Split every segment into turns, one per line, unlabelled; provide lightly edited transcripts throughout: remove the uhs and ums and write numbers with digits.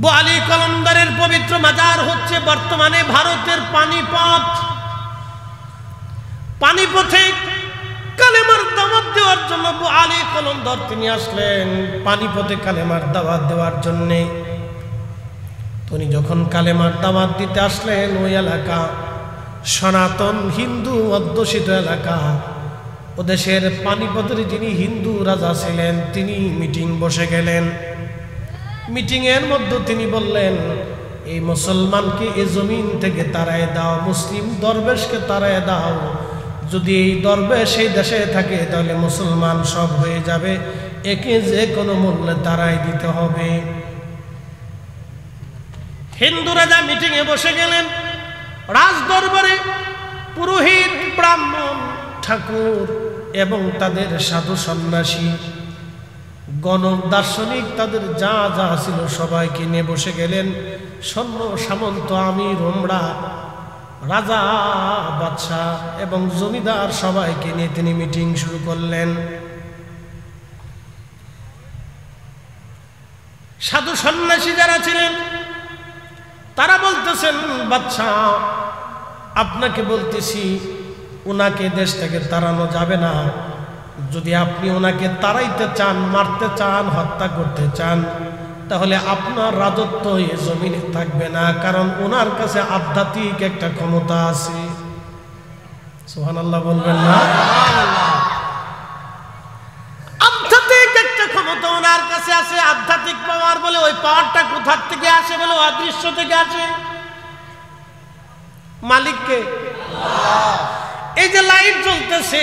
বোয়ালি কলমদারের পবিত্র মাজার হচ্ছে বর্তমানে ভারতের পানিপথ। পানিপথে কালেমার দাওয়াত দেওয়ার জন্য বোয়ালি কলমদার তিনি আসলেন পানিপথে কালেমার দাওয়াত দেওয়ার জন্য। তিনি যখন কালেমার দাওয়াত দিতে আসলেন, ওই এলাকা সনাতন হিন্দু অধ্যুষিত এলাকা। ও দেশের পানিপথের যিনি হিন্দু রাজা ছিলেন তিনি মিটিং বসে গেলেন। মিটিংয়ের মধ্যে তিনি বললেন, এই মুসলমানকে এই জমিন থেকে তাড়ায় দাও, মুসলিম দরবেশকে তাড়ায় দাও। যদি এই দরবেশ এই দেশে থাকে তাহলে মুসলমান সব হয়ে যাবে, একে যে কোনো মূল্যে তাড়ায় দিতে হবে। হিন্দু রাজা মিটিংয়ে বসে গেলেন। রাজ দরবারে পুরোহিত, ব্রাহ্মণ, ঠাকুর এবং তাদের সাধু সন্ন্যাসী, গণক, দার্শনিক, তাদের যা যা ছিল সবাইকে নিয়ে বসে গেলেন। সৈন্য সামন্ত, আমির, ওমরা, রাজা, বাদশাহ এবং জমিদার সবাইকে নিয়ে তিনি মিটিং শুরু করলেন। সাধু সন্ন্যাসী যারা ছিলেন তারা বলতেছেন, বাদশাহ আপনাকে বলতেছি, ওনাকে দেশ থেকে তাড়ানো যাবে না। যদি আপনি ওনাকে তাড়াইতে চান, মারতে চান, হত্যা করতে চান, তাহলে আপনার রাজত্ব এ জমিনে থাকবে না, কারণ ওনার কাছে আধ্যাত্মিক একটা ক্ষমতা আছে। সুবহানাল্লাহ বলবেন না? আধ্যাত্মিক একটা ক্ষমতা ওনার কাছে আছে, আধ্যাত্মিক পাওয়ার। বলে ওই পাওয়ারটা কোথার থেকে আসে? বলে অদৃশ্য থেকে আসে। মালিককে? এই যে লাইট জ্বলতেছে,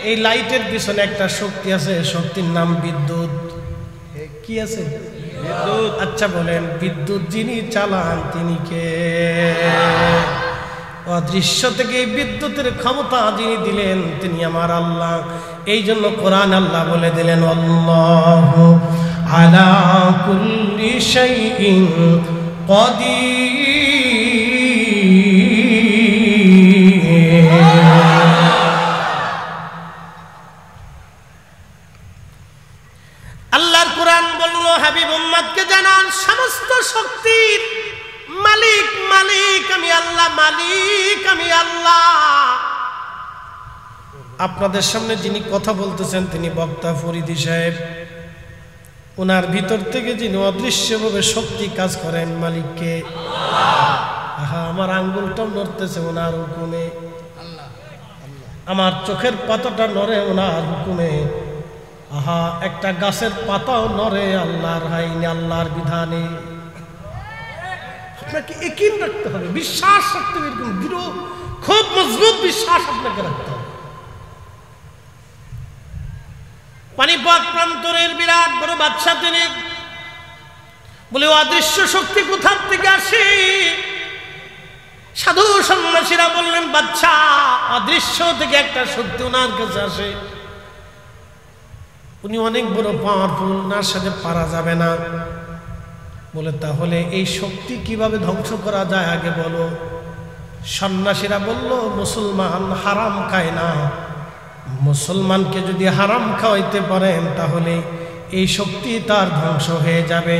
এই লাইটের পিছনে একটা শক্তি আছে, শক্তির নাম বিদ্যুৎ। কি আছে? বিদ্যুৎ। আচ্ছা বলেন, বিদ্যুৎ যিনি চালান তিনি কে? অদৃশ্য থেকে বিদ্যুতের ক্ষমতা যিনি দিলেন তিনি আমার আল্লাহ। এই জন্য কোরআন আল্লাহ বলে দিলেন, আল্লাহু আলা কুল্লি শাইইন কাদির। আল্লাহর কোরআন বলল, হাবিব উম্মতকে জানান, সমস্ত শক্তির মালিক মালিক আমি আল্লাহ, মালিক আমি আল্লাহ। আপনাদের সামনে যিনি কথা বলতেছেন তিনি বক্তা ফরিদি সাহেব। ওনার ভিতর থেকে যিনি অদৃশ্যভাবে শক্তি কাজ করেন, মালিককে? আমার আঙ্গুলটাও নড়তেছে ওনার হুকুমে, আমার চোখের পাতাটা নড়ে ওনার হুকুমে, একটা গাছের পাতাও নড়ে আল্লাহর আইনে, আল্লাহর বিধানে। আপনাকে ইয়াকিন রাখতে হবে, বিশ্বাস রাখতে হবে, এরকম দৃঢ় খুব মজবুত বিশ্বাস আপনাকে রাখতে হবে। পানিপথ প্রান্তরের বিরাট বড় বাদশা তিনি। বলে অদৃশ্য শক্তি কোথার থেকে আসে? সাধু সন্ন্যাসীরা বললেন, বাদশা অদৃশ্য থেকে একটা শক্তি ওনার কাছে আসে, উনি অনেক বড় পাওয়ারফুল, ওনার সাথে পারা যাবে না। বলে তাহলে এই শক্তি কিভাবে ধ্বংস করা যায় আগে বলো। সন্ন্যাসীরা বলল, মুসলমান হারাম খায় না, মুসলমানকে যদি হারাম খাওয়াইতে পারেন তাহলে এই শক্তি তার ধ্বংস হয়ে যাবে।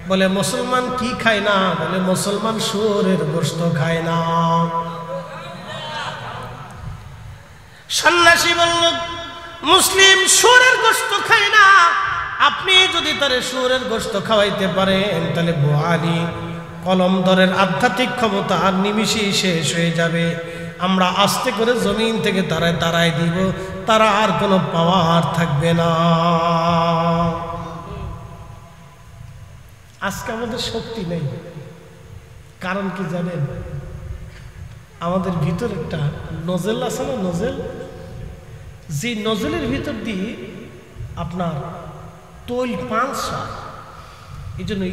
বলে মুসলমান কি খায় না? বলে মুসলমান শুয়োরের গোশত খায় না। সন্ন্যাসী বলল, মুসলিম শুয়োরের গোশত খায় না, আপনি যদি তার শুয়োরের গোশত খাওয়াইতে পারেন তাহলে বোয়ালি কলমদরের আধ্যাত্মিক ক্ষমতা আর নিমিষেই শেষ হয়ে যাবে। আমরা আস্তে করে জমিন থেকে তারায় দিব, তারা আর কোনো পাওয়ার থাকবে না। আজকে আমাদের শক্তি নেই, কারণ কি জানেন? আমাদের ভিতর একটা নজেল আছে না, নজেল, যে নজলের ভিতর দিয়ে আপনার তৈল পাঁচ হয়। এই জন্য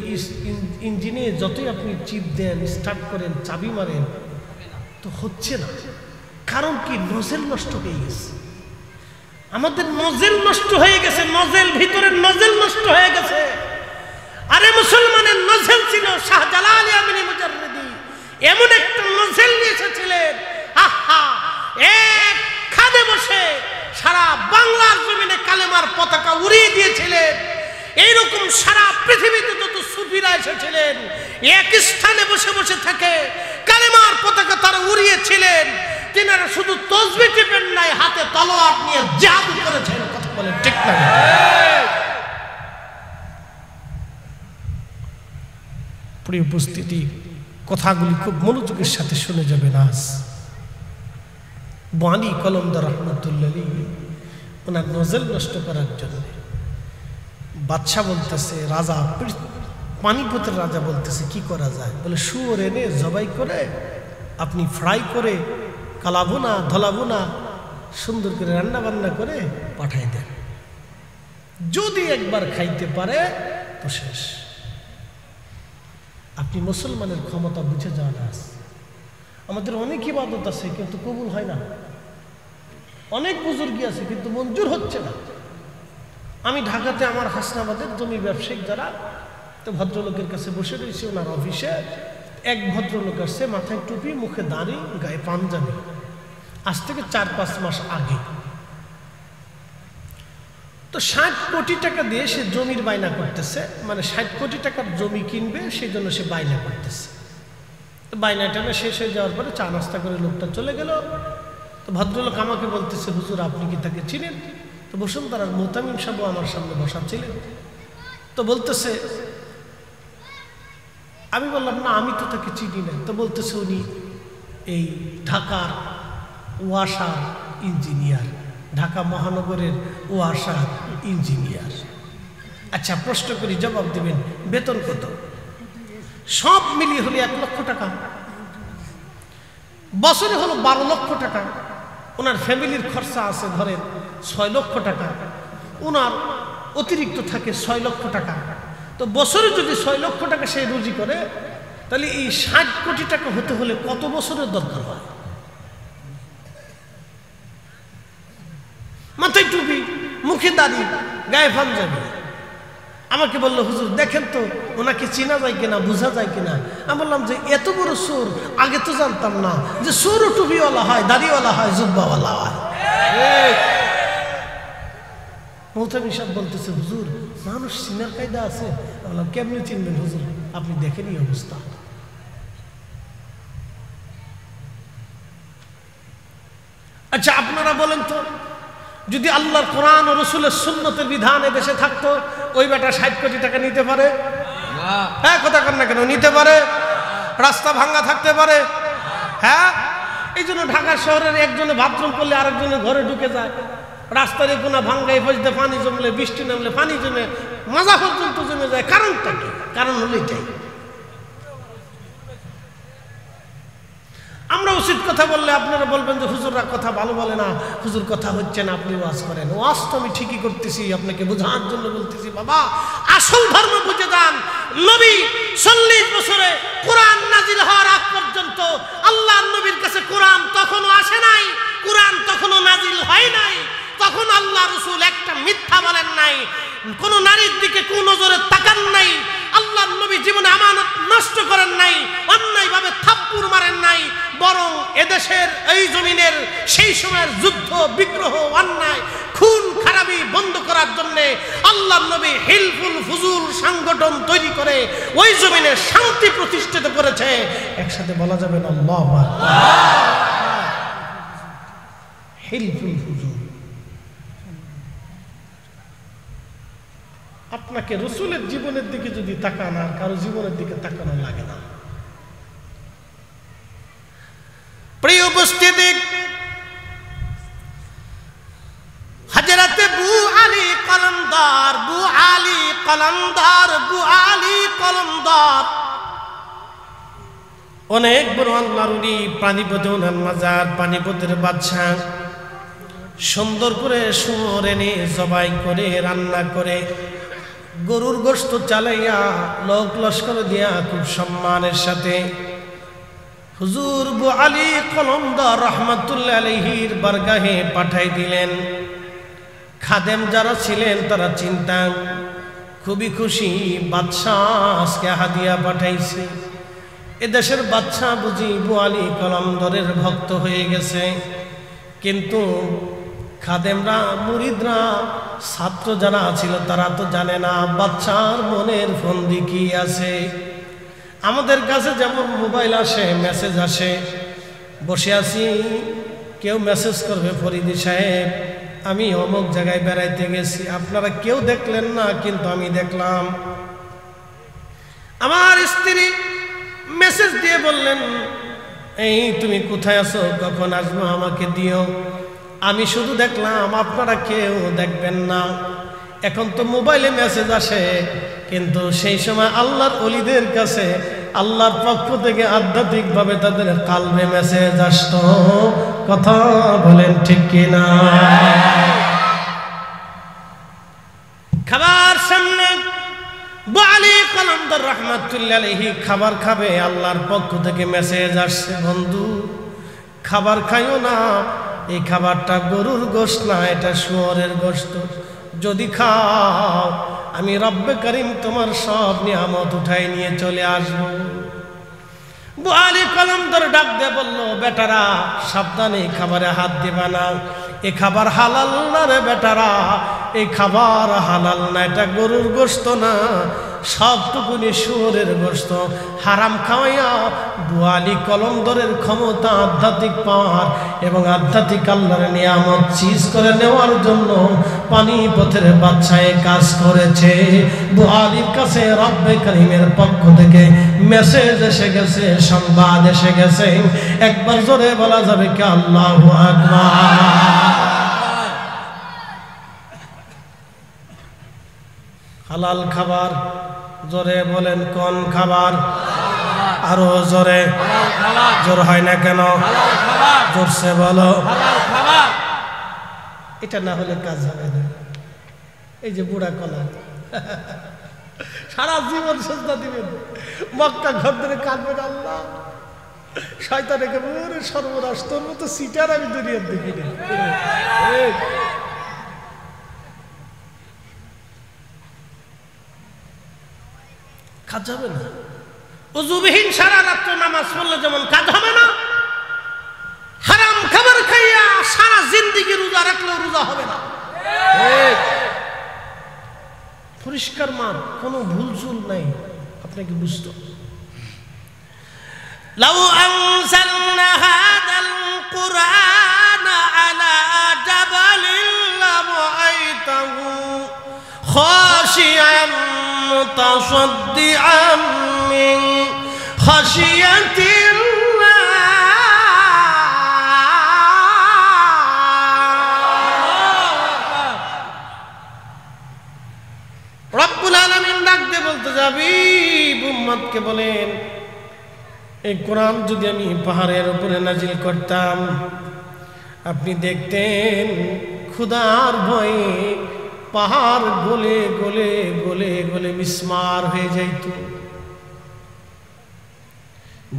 ইঞ্জিনে যতই আপনি চিপ দেন, স্টার্ট করেন, চাবি মারেন, তো হচ্ছে না। কারণ কি? নজেল নষ্ট হয়ে গেছে। আমাদের নজেল নষ্ট হয়ে গেছে, নজেল, ভিতরের নজেল নষ্ট হয়ে গেছে। আরে মুসলমানের নজেল ছিল শাহজালাল আমিনী মুজাররিদি, এমন একটা নজেল নিয়ে এসেছিলেন, আহা, এক খাদে বসে সারা বাংলার জমিনে কালেমার পতাকা উড়িয়ে দিয়েছিলেন। এইরকম সারা পৃথিবীতে যত সুফিরা এসেছিলেন, এক স্থানে বসে বসে থাকে কালেমার পতাকা তারা উড়িয়েছিলেন। তিনারা শুধু তসবিহ টিপেন নাই, হাতে তলোয়ার নিয়ে জাদু করেছেন। কথা বলেন ঠিক না? প্রিয় উপস্থিতি, কথাগুলি খুব মনোযোগের সাথে শুনে যাবেন। আজ বাণী কলমদার রহমতুল্লাহ আলাইহি ওনার নজল নষ্ট করার জন্য বাদশা বলতেছে, রাজা পানিপথের রাজা বলতেছে কি করা যায়? বলে শুয়োর এনে জবাই করে আপনি ফ্রাই করে কালাবো না ধলাবো না, সুন্দর করে রান্না বান্না করে পাঠাই দেন। যদি একবার খাইতে পারে তো শেষ। আপনি মুসলমানের ক্ষমতা বুঝে যান। আজ আমাদের অনেক ইবাদত আছে কিন্তু কবুল হয় না, অনেক বুজুর্গি আছে কিন্তু মঞ্জুর হচ্ছে না। আমি ঢাকাতে আমার হাসনাবাদের জমি ব্যবসায়িক যারা, তো ভদ্রলোকের কাছে বসে রয়েছে ওনার অফিসে। এক ভদ্রলোক আসছে, মাথায় টুপি, মুখে দাড়ি, গায়ে পাঞ্জাবি। আজ থেকে 4-5 মাস আগে তো 60 কোটি টাকা দিয়ে সে জমির বায়না করতেছে, মানে 60 কোটি টাকার জমি কিনবে, সেই জন্য সে বায়না করতেছে। তো বায়নাটা শেষ হয়ে যাওয়ার পরে চা নাস্তা করে লোকটা চলে গেল। তো ভদ্রলোক আমাকে বলতেছে, হুজুর আপনি কি তাকে চিনেন? তো বসুন্ধরার মোতামিম সাহেব আমার সামনে বসা ছিলেন। তো বলতেছে, আমি বললাম না আমি তো তাকে চিনি না। তো বলতেছে উনি এই ঢাকার ওয়াসার ইঞ্জিনিয়ার, ঢাকা মহানগরের ওয়াসার ইঞ্জিনিয়ার। আচ্ছা প্রশ্ন করি, জবাব দিবেন, বেতন কত? সব মিলিয়ে হলে 1 লক্ষ টাকা, বছরে হলো 12 লক্ষ টাকা। ওনার ফ্যামিলির খরচা আছে ধরেন 6 লক্ষ টাকা, ওনার অতিরিক্ত থাকে 6 লক্ষ টাকা। তো বছরে যদি 6 লক্ষ টাকা সে রুজি করে, তাহলে এই 60 কোটি টাকা হতে হলে কত বছরের দরকার হয়? মাথায় টুপি, মুখে দাড়ি, গায়ে পাঞ্জাবি। আমাকে বললো, হুজুর দেখেন তো ওনাকে চেনা যায় কিনা, বোঝা যায় কিনা। আমি বললাম যে এত বড় সুর, আগে তো জানতাম না যে সুরও টুপিওয়ালা হয়, দাড়িওয়ালা হয়, জুব্বাওয়ালা হয়। মোহতামিম সাহেব বলতেছে, হুজুর মানুষ চিনার কায়দা আছে। বললাম কেমনি চিনবেন হুজুর, আপনি দেখেনি অবস্থা। আচ্ছা আপনারা বলেন তো, যদি আল্লাহর কোরআন ও রসুলের সুন্নতের বিধান এদেশে থাকতো, ওই বেটা 60 কোটি টাকা নিতে পারে? হ্যাঁ কথা কর না কেন, নিতে পারে? রাস্তা ভাঙ্গা থাকতে পারে? হ্যাঁ। এই জন্য ঢাকা শহরের একজনে বাথরুম করলে আরেকজনের ঘরে ঢুকে যায়। রাস্তার কোনো ভাঙ্গায় বসতে পানি জমলে, বৃষ্টি নামলে পানি জমে মাজা পর্যন্ত জমে যায়। কারণটা কি? কারণ হলো এটাই। আমরা উচিত কথা বললে আপনারা বলবেন যে হুজুররা কথা ভালো বলে না, হুজুর কথা হচ্ছে না, আপনি ওয়াজ করেন। ওয়াজ তো আমি ঠিকই করতেছি, আপনাকে বোঝানোর জন্য বলতেছি। বাবা আসল ধর্ম বুঝে যান। নবী 40 বছরে কোরআন নাজিল হওয়ার আগ পর্যন্ত আল্লাহর নবীর কাছে কোরআন তখনও আসে নাই, কোরআন তখনও নাজিল হয় নাই। তখন আল্লাহ রাসূল একটা মিথ্যা বলেন নাই, কোন নারীর দিকে কুনজরে তাকান নাই, আল্লাহর নবী জীবনে আমানত নষ্ট করেন নাই, অন্যায় ভাবে থাপ্পড় মারেন নাই। বরং এদেশের এই জমিনের সেই সময়ের যুদ্ধ বিগ্রহ, অন্যায় খুন খারাপি বন্ধ করার জন্য আল্লাহর নবী হিলফুল ফুজুল সংগঠন তৈরি করে ওই জমিনে শান্তি প্রতিষ্ঠিত করেছে। একসাথে বলা যাবে না আল্লাহু আকবার। হিলফুল ফুজুল। আপনাকে রসুলের জীবনের দিকে যদি তাকান, আর কারো জীবনের দিকে তাকানো লাগে না। প্রিয় উপস্থিতি, হযরত বু আলী কলমদার, বু আলী কলমদার, বু আলী কলমদার অনেক বড় আল্লাহর ওলি। পানিপথে ওনার মাজার, পানিপথের বাদশা। সুন্দর করে শুয়োর এনে জবাই করে রান্না করে গরুর গোশত চালাইয়া লোক লস্কর দিয়া খুব সম্মানের সাথে হুজুর বু আলী কলমদার রহমাতুল্লাহ আলাইহির বারগাহে পাঠাই দিলেন। খাদেম যারা ছিলেন তারা চিন্তা, খুবই খুশি, বাদশাহ আজকে হাদিয়া পাঠাইছে। এদেশের বাদশাহ বুঝি বু আলী কলমদারের ভক্ত হয়ে গেছে। কিন্তু খাদেমরা, মুরিদরা ছাত্র যারা ছিল তারা তো জানে না বাচ্চার মনের ফন্দি কি আছে। আমাদের কাছে যেমন মোবাইল আসে, মেসেজ আসে, বসে আছি, কেউ মেসেজ করবে, ফরিদি সাহেব আমি অমুক জায়গায় বেড়াইতে গেছি, আপনারা কেউ দেখলেন না কিন্তু আমি দেখলাম। আমার স্ত্রী মেসেজ দিয়ে বললেন, এই তুমি কোথায় আছো, কখন আসবো, আমাকে দিও। আমি শুধু দেখলাম, আপনারা কেউ দেখবেন না। এখন তো মোবাইলে মেসেজ আসে, কিন্তু সেই সময় আল্লাহর ওলিদের কাছে আল্লাহর পক্ষ থেকে আধ্যাত্মিকভাবে তাদের কালবে মেসেজ আসতো। কথা বলেন ঠিক কিনা? খাবার সামনে আলী কলন্দর রহমাতুল্লাহ আলাইহি খাবার খাবে, আল্লাহর পক্ষ থেকে মেসেজ আসছে, বন্ধু খাবার খাইও না, এই খাবারটা গরুর গোশত না, এটা শুয়োরের গোশত, যদি খাও আমি রব্বে করিম তোমার সব নিয়ামত উঠাই নিয়ে চলে আসবো। আলী কলন্দর ডাক দিয়ে বলল, বেটারা সাবধানে খাবারে হাত দিবা না, এ খাবার হালাল না রে বেটারা, এই খাবার হালাল না, এটা গরুর গোশত না, সবটুকুনি শুয়োরের গোশত। হারাম খাওয়াইয়া বুয়ালি কলন্দরের ক্ষমতা আধ্যাত্মিক পাওয়ার এবং আধ্যাত্মিক আল্লাহর নিয়ামত চিজ করে নেওয়ার জন্য পানিপথের বাদশাহে কাজ করেছে। বুয়ালির কাছে রব্বে করিমের পক্ষ থেকে মেসেজ এসে গেছে, সংবাদ এসে গেছে। একবার জোরে বলা যাবে কি আল্লাহু আকবার? হালাল খাবার, জোরে বলেন কোন খাবার? আরো জোরে, জোর হয় না কেন? জোরসে বলো। এটা না হলে কাজ হবে না। এই যে বুড়া কলা সারা জীবন সজদা দিবেন, মক্কা ঘর ধরে কাঁদবেন, আল্লাহ শয়তান একেবারে সর্বনাশ, তোর মতো সিটার আমি দুনিয়ার দেখিনি। কাজ হবে না। ওযুবিহীন সারা রাত্র নামাজ পড়লে যেমন কাজ হবে না, হারাম খাবার খাইয়া সারা জিন্দেগি রোজা রাখলেও রোজা হবে না। পরিষ্কার মান, কোনো ভুল চুল নাই, আপনাকে বুঝতে হবে। লাউ আনজালনা হাদাল কুরআন আলা জাবালিন লারাআইতাহু খাশিআন মুতাসাদ্দিআন মিন খাশিয়াতিল্লাহ। রব্বুল আলামিন ডাকতে বলতে যাবি, উম্মতকে বলেন, এই কোরআন যদি আমি পাহাড়ের উপরে নাজিল করতাম, আপনি দেখতেন ক্ষুধার ভয়ে পাহাড় গলে গলে গলে গলে মিসমার হয়ে যাইত।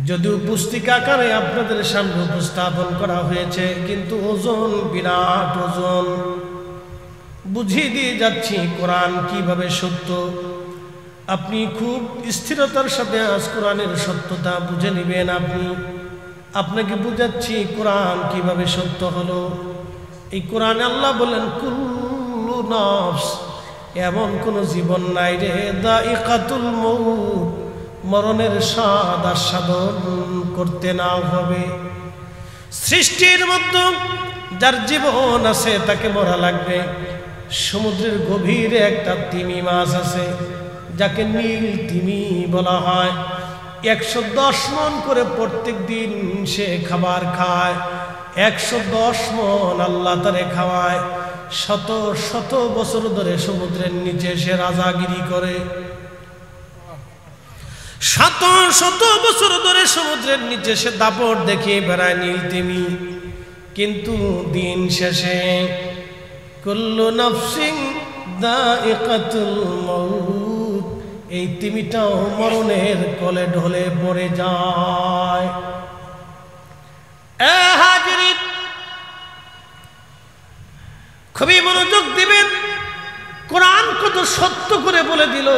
যদিও পুস্তিকা আকারে আপনাদের সামনে উপস্থাপন করা হয়েছে, কিন্তু ওজন বিরাট ওজন। বুঝিয়ে দিয়ে যাচ্ছি কোরআন কিভাবে সত্য। আপনি খুব স্থিরতার সাথে আজ কোরআনের সত্যতা বুঝে নেবেন। আপনাকে বুঝাচ্ছি কোরআন কিভাবে সত্য হলো। এই কোরআনে আল্লাহ বলেন, কুল্লু নফস, এমন কোন জীবন নাই রে, দাইকাতুল মউত, মরণের স্বাদ আস্বাদন করতে না হবে। সৃষ্টির মধ্যে যার জীবন আছে তাকে মরা লাগবে। সমুদ্রের গভীরে একটা তিমি মাছ আছে, যাকে নীল তিমি বলা হয়। 110 মণ করে প্রত্যেক দিন সে খাবার খায়। 110 মণ আল্লাহ তারে খাওয়ায়। শত শত বছর ধরে সমুদ্রের নিচে সে রাজাগিরি করে। শত শত বছর ধরে সমুদ্রের নিচে সে দাপট দেখিয়ে বেড়ায় নীল তিমি। কিন্তু দিন শেষে কুল্লু নাফসিন দাইকাতুল মউত, এই তিমিটাও মরণের কোলে ঢলে পড়ে যায়। হাজিরিন, খুবই মনোযোগ দিবেন। কোরআন কত সত্য করে বলে দিল।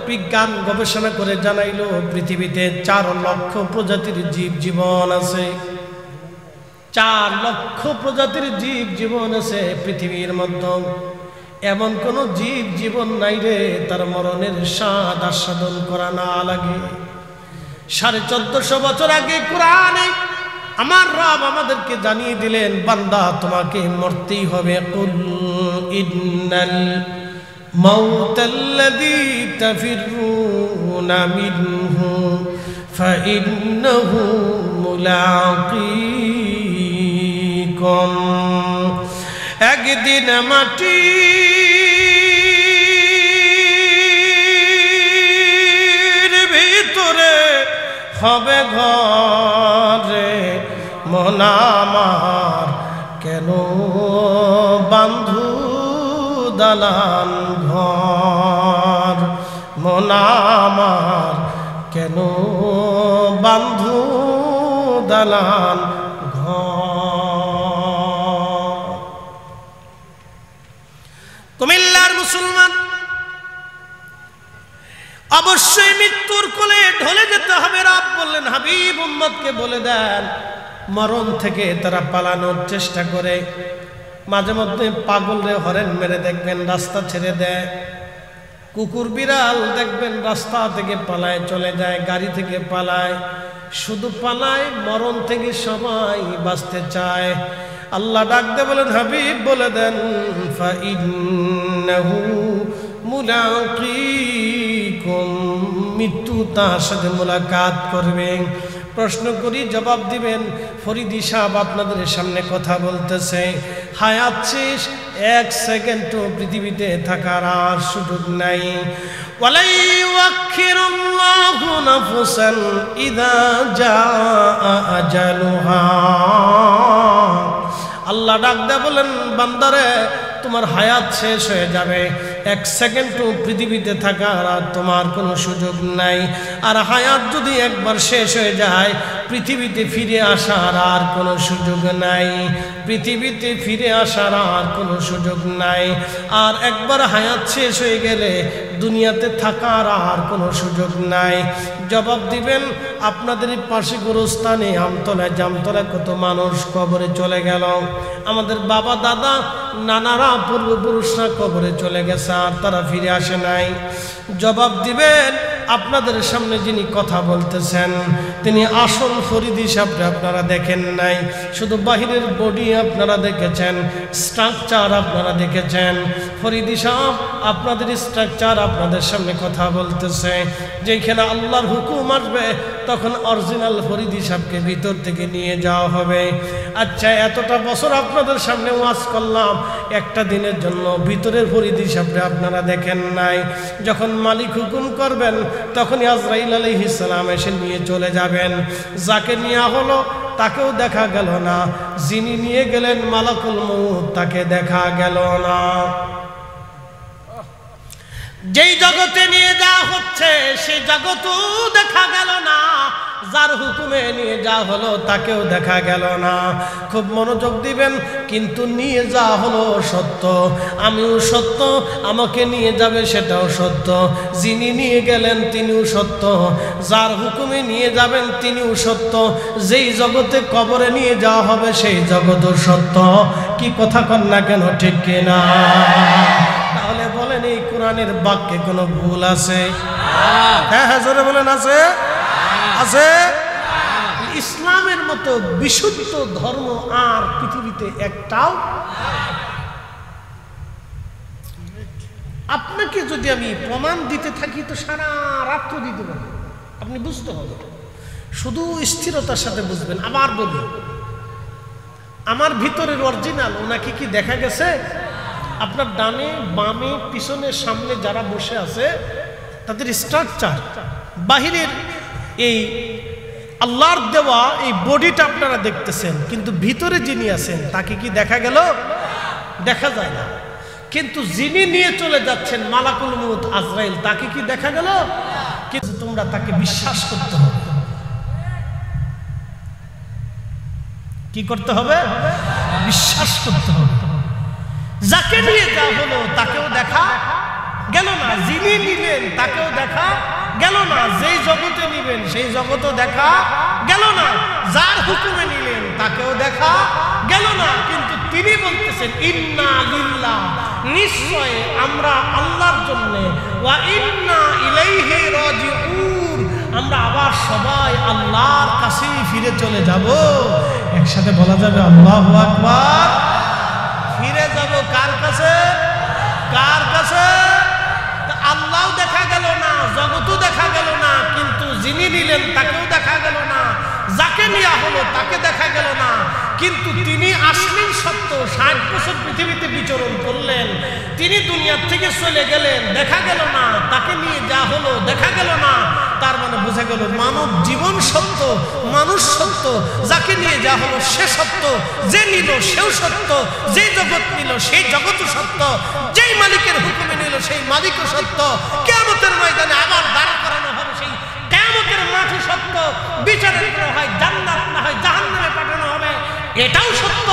বিজ্ঞান গবেষণা করে জানাইলো পৃথিবীতে 4 লক্ষ প্রজাতির জীব জীবন আছে। 4 লক্ষ প্রজাতির জীব জীবন আছে পৃথিবীর মধ্যে। এমন কোন জীব জীবন নাই রে তার মরণের স্বাদ আস্বাদন করা না লাগে। 1450 বছর আগে কোরআনে আমার রব আমাদেরকে জানিয়ে দিলেন, বান্দা তোমাকে মরতেই হবে। কুল ইন্নাল মাউতাল্লাযী তাফিরুনা মিনহু ফাইন্নাহু মুলাকীকুম। একদিন মাটির ভিতরে হবে ঘরে, মন আমার কেন বান্ধু দালান ঘর, মন আমার কেন বান্ধু দালান ঘর। কুমিল্লার মুসলমান অবশ্যই মৃত্যুর কোলে ঢলে যেতে হবে। রব বললেন, হাবিব উম্মতকে বলে দেন, মরণ থেকে তারা পালানোর চেষ্টা করে। মাঝে মধ্যে পাগলরে হরেন মেরে দেখবেন রাস্তা ছেড়ে দেয়, কুকুর বিড়াল দেখবেন রাস্তা থেকে পালায় চলে যায়, গাড়ি থেকে পালায়, শুধু পালায়, মরণ থেকে সবাই বাঁচতে চায়। আল্লাহ ডাক দিয়ে বলেন, হাবিব বলে দেন, ফাইন্নাহু মুলাকীকুম, মৃত্যু তার সাথে মোলাকাত করবে। প্রশ্ন করি, জবাব দিবেন। ফরিদি সাহেব আপনাদের সামনে কথা বলতেছে, হায়াত শেষ, 1 সেকেন্ডও পৃথিবীতে থাকার আর সুযোগ নাই। ওয়ালা ইউআখিরুল্লাহু নাফসান ইযা জাআ আজালুহা। আল্লাহ ডাক দেয়া বলেন, বান্দারে তোমার হায়াত শেষ হয়ে যাবে, 1 সেকেন্ডও পৃথিবীতে থাকার আর তোমার কোনো সুযোগ নাই। আর হায়াত যদি একবার শেষ হয়ে যায়, পৃথিবীতে ফিরে আসার আর কোনো সুযোগ নাই, পৃথিবীতে ফিরে আসার আর কোনো সুযোগ নাই। আর একবার হায়াত শেষ হয়ে গেলে দুনিয়াতে থাকার আর কোনো সুযোগ নাই। জবাব দিবেন, আপনাদের পাশে গোরস্থানে আমতলায় জামতলায় কত মানুষ কবরে চলে গেল। আমাদের বাবা দাদা নানারা পূর্বপুরুষরা কবরে চলে গেছে, আর তারা ফিরে আসে নাই। জবাব দিবেন, আপনাদের সামনে যিনি কথা বলতেছেন তিনি আসল ফরিদি সাহেবকে আপনারা দেখেন নাই, শুধু বাহিরের বডি আপনারা দেখেছেন, স্ট্রাকচার আপনারা দেখেছেন। ফরিদি সাহেব আপনাদের স্ট্রাকচার আপনাদের সামনে কথা বলতেছে। যেখানে আল্লাহর হুকুম আসবে তখন অরিজিনাল ফরিদি সাহেবকে ভিতর থেকে নিয়ে যাওয়া হবে। আচ্ছা, এতটা বছর আপনাদের সামনে ওয়াজ করলাম, একটা দিনের জন্য ভিতরের ফরিদি সাহেবকে আপনারা দেখেন নাই। যখন মালিক হুকুম করবেন তখনই আজরাইল আলাইহিস সালাম এসে নিয়ে চলে যাবেন। যাকে নেওয়া হলো তাকেও দেখা গেল না, যিনি নিয়ে গেলেন মালাকুল মউত তাকে দেখা গেল না। যেই জগতে নিয়ে যাওয়া হচ্ছে সেই জগতও দেখা গেল না, যার হুকুমে নিয়ে যাওয়া হলো তাকেও দেখা গেল না। খুব মনোযোগ দিবেন। কিন্তু নিয়ে যাওয়া হলো সত্য, আমিও সত্য, আমাকে নিয়ে যাবে সেটাও সত্য, যিনি নিয়ে গেলেন তিনিও সত্য, যার হুকুমে নিয়ে যাবেন তিনিও সত্য, যেই জগতে কবরে নিয়ে যাওয়া হবে সেই জগতও সত্য। কি কথা কন না কেন, ঠিক কিনা? তাহলে বলেন, এই কোরআনের বাক্যে কোনো ভুল আছে? হ্যাঁ হ্যাঁ, জোরে বলেন, আছে? আছে? ইসলামের মতো বিশুদ্ধ ধর্ম আর পৃথিবীতে একটাও। আপনাকে যদি আমি প্রমাণ দিতে থাকি তো সারা রাত্র দিতে পারবো, আপনি বুঝতে হবে। শুধু স্থিরতার সাথে বুঝবেন। আবার বলি, আমার ভিতরের অরিজিনাল ওনাকে কি দেখা গেছে? আপনার ডানে বামে পিছনে সামনে যারা বসে আছে তাদের স্ট্রাকচার, বাহিরের এই আল্লাহর দেওয়া এই বডিটা আপনারা দেখতেছেন, কিন্তু ভিতরে যিনি আছেন তাকে কি দেখা গেল? দেখা যায় না। কিন্তু যিনি নিয়ে চলে যাচ্ছেন মালাকুল মউত আজরাইল, তাকে কি দেখা গেল? কিন্তু তোমরা তাকে বিশ্বাস করতে হবে। কি করতে হবে? বিশ্বাস করতে হবে। যাকে নিয়ে যাওয়া হলো তাকেও দেখা গেল না, যিনি নিলেন তাকেও দেখা গেল না, যেই জগতে নিবেন সেই জগতও দেখা গেল না, যার হুকুমে নিলেন তাকেও দেখা গেল না। কিন্তু তিনি বলতেছেন, ইন্না লিল্লাহ নিশ্চয় আমরা আল্লাহর জন্য ওয়া ইন্না ইলাইহি রাজিউন, আমরা আবার সবাই আল্লাহর কাছেই ফিরে চলে যাব। একসাথে বলা যাবে আল্লাহু আকবার। ফিরে যাব কার কাছে? কার কাছে? আল্লাহও দেখা গেল না, জগতও দেখা গেল না, কিন্তু যিনি নিলেন তাকেও দেখা গেল না, যাকে নেওয়া হলো তাকে দেখা গেল না, কিন্তু তিনি আসলেই সত্য। 60 বছর পৃথিবীতে বিচরণ করলেন, তিনি দুনিয়ার থেকে চলে গেলেন, দেখা গেল না, তাকে নিয়ে যা হলো দেখা গেল না। তার মানে বোঝা গেল মানব জীবন সত্য, মানুষ সত্য, যাকে নিয়ে যা হলো সে সত্য, যে নিল সেও সত্য, যে জগৎ নিল সেই জগৎও সত্য, যেই মালিকের হুকুমে নিল সেই মালিকও সত্য। কিয়ামতের ময়দানে আবার দাঁড় করানো হবে, সেই কিয়ামতের মাঠও সত্য। বিচারের পর হয় জান্নাত না হয় জাহান্নামে পাঠানো হবে, এটাও সত্য।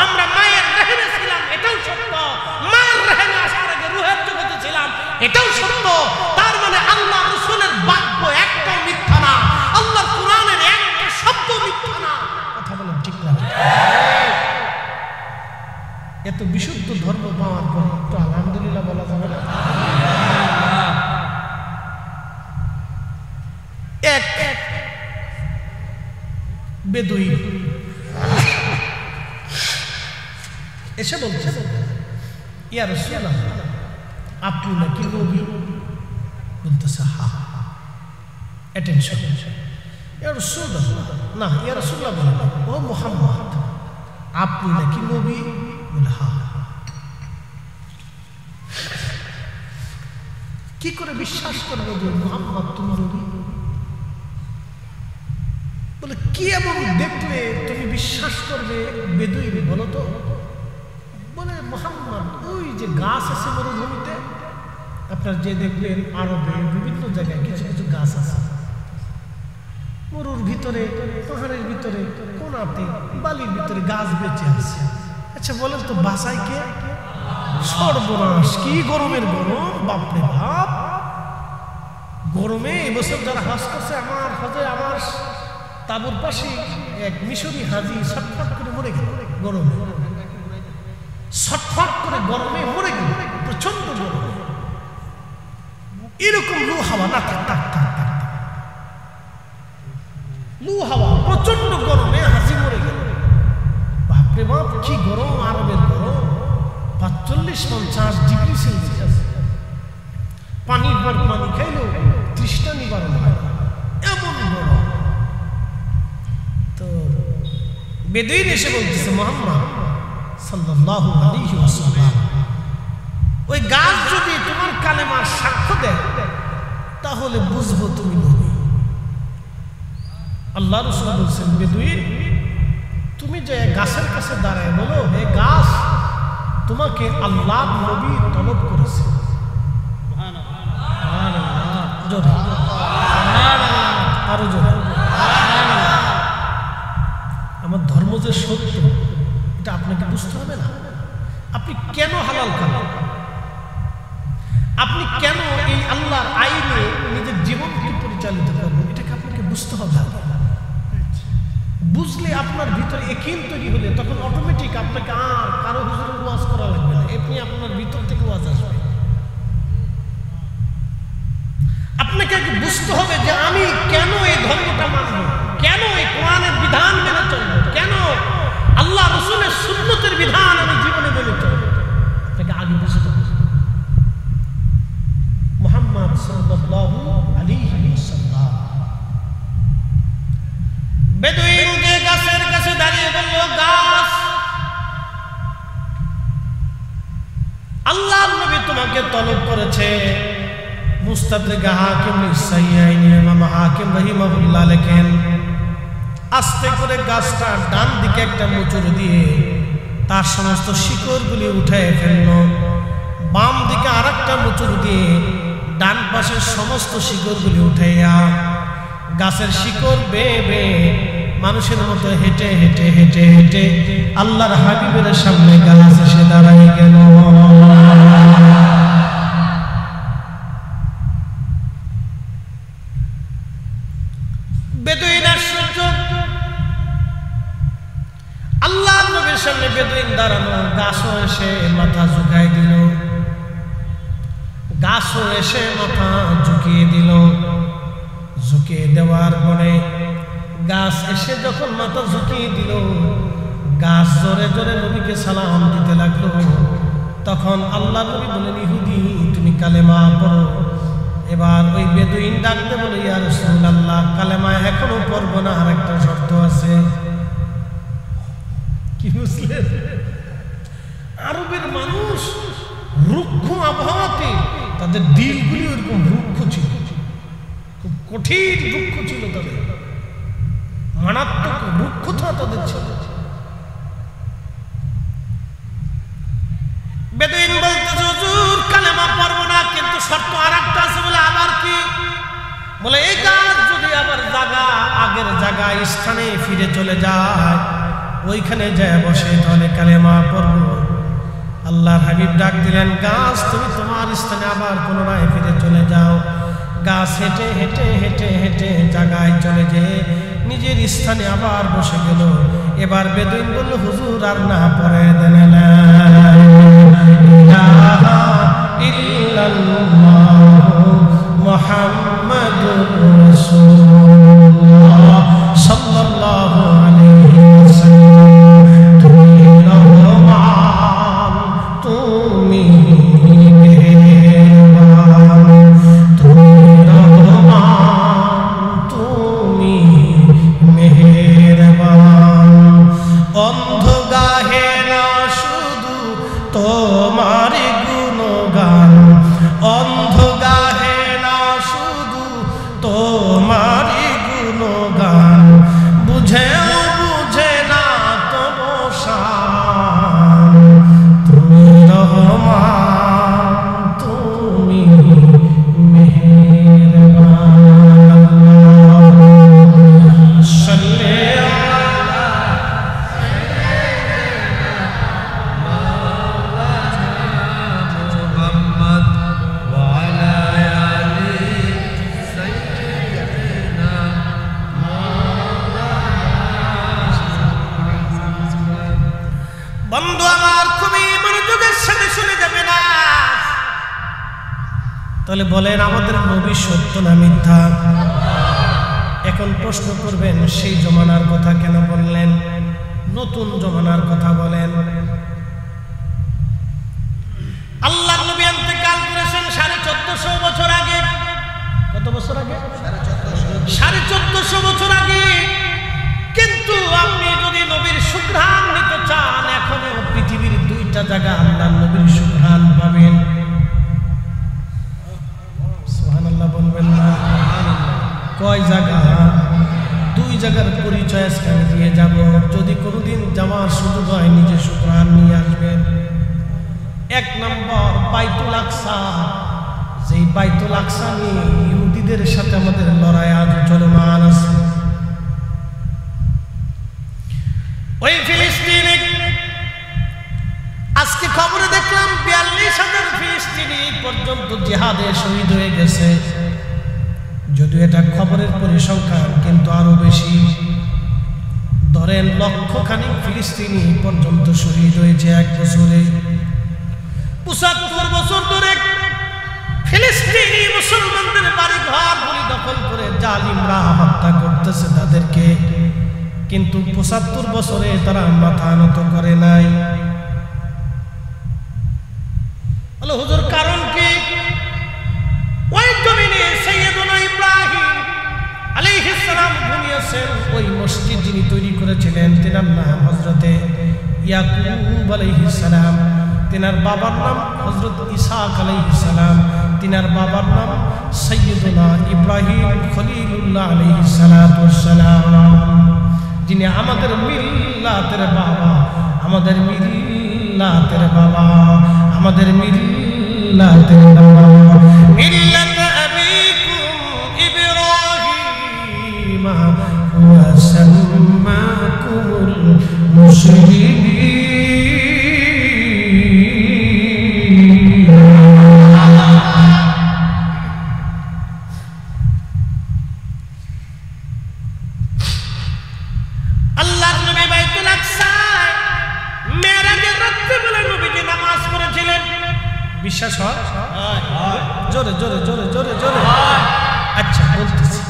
আমরা মায়ের রেহেমে ছিলাম, এটাও সত্য। মায়ের রেহেমে আসার আগে রূহের জগতে ছিলাম, এটাও সত্য। তার মানে আল্লাহ রাসূলের বাক্য একটাও মিথ্যা না, আল্লাহর কোরআনের একটা শব্দ মিথ্যা না। কথা বলেন ঠিক না? এত বিশুদ্ধ ধর্ম পাওয়ার পর তো আলহামদুলিল্লাহ বলা যাবে না? এক বেদুই এসে বলছে, ইয়া রাসূলুল্লাহ, আপনি নাকি নবী? বলতেছে হ্যাঁ। অ্যাটেনশন। ইয়া রাসূলুল্লাহ, না ইয়া রাসূলুল্লাহ বলেন, ও মুহাম্মদ, আপনি নাকি নবী? বলে হ্যাঁ। কি করে বিশ্বাস করবো যে মুহাম্মদ তুমি নবী? বলে কি এমন দেখলে তুমি বিশ্বাস করবে বেদুই? বলো তো। বলে মুহাম্মদ, ওই যে গাছ আছে মরুভূমিতে, আপনার যে দেখবেন আরবে বিভিন্ন জায়গায় কিছু কিছু গাছ আছে, মরুর ভিতরে, পাহাড়ের ভিতরে, কোনাতে, বালির ভিতরে গাছ বেঁচে আছে। আচ্ছা বলেন তো বাসায় কে? সর্বনাশ, কি গরমের গরম, বাপরে বাপ। গরমে এবছর যারা হজ করছে, আমার হজে আমার তাবুর পাশে এক মিশরি হাজি ছটফট করে মরে গেল গরমে, ছটফট করে গরমে মরে গেল, প্রচন্ড গরম। এরকম লু হাওয়া না, থাক থাক থাক থাক, লু হাওয়া, প্রচন্ড গরমে হাজি মরে গেল। বাপরে বাপ, কি গরম, আরবের গরম, 45-50 ডিগ্রি সেলসিয়াস। পানির পর পানি খাইলেও তৃষ্ণা নিবারণ হয়, এমন গরম। তো বেদুইন এসে বলতেছে, মুহাম্মদ সাল্লাল্লাহু আলাইহি ওয়াসাল্লাম, ওই গাছ যদি তোমার কালেমার সাক্ষ্য দেয় তাহলে বুঝবো তুমি নবী। আল্লাহ রাসূল বলছেন, বেদুইন তুমি যে গাছের কাছে দাঁড়ায় বলো, হে গাছ, তোমাকে আল্লাহর নবী তলব করেছে। আরো জোরে। আমার ধর্ম যে সত্য এটা আপনাকে বুঝতে হবে না? আপনি কেন হালাল খাবেন? আপনি কেন এই আল্লাহর আইনে নিজের জীবনকে পরিচালিত করবেন? এটাকে আপনাকে বুঝতে হবে। বুঝলে আপনার ভিতরে ইয়াকিন তৈরি হলে তখন অটোমেটিক আপনাকে আর কারো হুজুরের ওয়াজ করা লাগবে না, আপনি আপনার ভিতর থেকে ওয়াজ আসবে। আপনাকে বুঝতে হবে যে আমি কেন এই ধর্মটা মানব, কেন এই কোরআনের বিধান মেনে চলব, কেন আল্লাহ রাসূলের সুন্নতের বিধান আমি জীবনে মেনে চলব। আপনাকে আগে বুঝতে হবে। মুহাম্মদ সাল্লাল্লাহু আলাইহি ওয়াসাল্লাম বেদুইন যে গাছের কাছে দাঁড়িয়ে বলল, গাছ, আল্লাহর নবী তোমাকে তলব করেছে। মুস্তাদরিক হাকিম সাইয়াইনি ইমাম হাকিম রাহিমাহুল্লাহ লেখেন, আস্তে করে গাছটা ডান দিকে একটা মোচড় দিয়ে তার সমস্ত শিকড়গুলি উঠায় ফেলল, বাম দিকে আরেকটা মোচড় দিয়ে ডান পাশের সমস্ত শিকড়গুলি উঠাইয়া গাছের শিকড় বেয়ে বেয়ে মানুষের মতো হেঁটে হেঁটে হেঁটে হেঁটে আল্লাহর হাবিবের সামনে গাছ এসে দাঁড়াই গেল। বেদুইন আশ্চর্য, আল্লাহর নবীর সামনে বেদুইন দাঁড়ানো, গাছও এসে মাথা ঝুঁকাই দিল। গাছও এসে মাথা ঝুঁকিয়ে দিল। ঝুঁকিয়ে দেওয়ার পরে গাছ এসে যখন মাথা ঝুঁকিয়ে দিল, গাছ জোরে জোরে নবীকে সালাম দিতে লাগলো। তখন আল্লাহ নবী বলেন, ইহুদি তুমি কালেমা পড়ো। এবার ওই বেদুইন ডাকতে বলে, ইয়া রাসূলুল্লাহ, কালেমা এখনো পড়বো না, আর একটা শর্ত আছে। কি বুঝলেন? আরবের মানুষ রুক্ষ আবহাওয়াতে তাদের দিলগুলি ওরকম রুক্ষ ছিল, খুব কঠিন রুক্ষ ছিল, তাদের মারাত্মক রুক্ষতা তাদের ছিল। বেদুইন বলতেছে, হুজুর কালেমা পড়বো না, কিন্তু শর্ত আর একটা আছে। বলে আবার কি? বলে এই গাছ যদি আবার আগের জায়গা স্থানে ফিরে চলে যায়, ওইখানে যায় বসে, তাহলে কালেমা পড়বো। আল্লাহর হাবিব ডাক দিলেন, গাছ তুমি তোমার স্থানে আবার পুনরায় ফিরে চলে যাও। গাছ হেঁটে হেঁটে হেঁটে হেঁটে জায়গায় চলে যেয়ে নিজের স্থানে আবার বসে গেল। এবার বেদুইন বলল, হুজুর আর না পড়ে দেন, লা ইলাহা ইল্লাল্লাহু মুহাম্মাদুর রাসূলুল্লাহ সাল্লাল্লাহু আলাইহি ওয়াসাল্লাম। তুমি রহমান, তুমি মেহেরবান, তুমি রহমান, তুমি মেহেরবান। অন্ধ গাহে না শুধু তোমার গুণগান, অন্ধ গাহে না শুধু তোমার গুণগান, বুঝেও বুঝে না তবু শান। তুমি রহমান, তুমি মেহেরবান। সাল্লি বন্ধু আমার, খুবই মনোযোগের সাথে শুনে যাবে না। তাহলে বলেন, আমাদের নবী সত্য না মিথ্যা? এখন প্রশ্ন করবেন, সেই জমানার কথা কেন বললেন? নতুন জমানার কথা বলেন। আল্লাহর নবী ইন্তেকাল করেছেন 1450 বছর আগে। কত বছর আগে? 1450 বছর আগে। কিন্তু আপনি যদি নবীর সুঘ্রাণ নিতে চান, এখনো পৃথিবীর 2টা জায়গা আল্লাহর নবীর সুঘ্রাণ পাবেন। সুবহানাল্লাহ বলবেন না? কয় জায়গা? 2 জায়গার পরিচয় আজকে আমি দিয়ে যাব। যদি কোনোদিন যাওয়ার সুযোগ হয়, নিজে সুঘ্রাণ নিয়ে আসবেন। 1 নম্বর বাইতুল আকসা। যেই বাইতুল আকসা নিয়ে ইহুদিদের সাথে আমাদের লড়াই আজ চলমান আছে। ওই ফিলিস্তিনে আজকে খবরে দেখলাম 42,000 ফিলিস্তিনি পর্যন্ত জিহাদে শহীদ হয়ে গেছে। যদিও এটা খবরের পরিসংখ্যান, কিন্তু আরো বেশি। ধরেন লক্ষখানিক ফিলিস্তিনি পর্যন্ত শহীদ হয়েছে 1 বছরে। 75 বছর ধরে ফিলিস্তিনি মুসলমানদের বাড়ি ঘরগুলি দখল করে জালিমরা হত্যা করতেছে তাদেরকে, কিন্তু 75 বছরে তারা মাথা নত করে নাই। বলে হুজুর কারণ কি? ওই জমিনে সাইয়েদুনা ইব্রাহিম আলাইহিস সালাম ঘুমিয়েছেন। ওই মসজিদ যিনি তৈরি করেছিলেন, তিনার নাম হযরতে ইয়াকুব আলাইহিস সালাম। তিনার বাবার নাম হযরত ইসহাক আলাইহিস সালাম। তিনার বাবার নাম সাইয়েদুনা ইব্রাহিম খলিলুল্লাহ আলাইহিস সালাতু সালাম, যিনি আমাদের মিল্লাতের বাবা, আমাদের মিল্লাতের বাবা, আমাদের মিল্লাতের বাবা। মিল্লাত আবিকুম ইব্রাহিম ওয়া সাম্মাকুমুল মুসলিমিন। বিশ্বাস হয়? জোরে জোরে জোরে জোরে জোরে। আচ্ছা বলতেছি,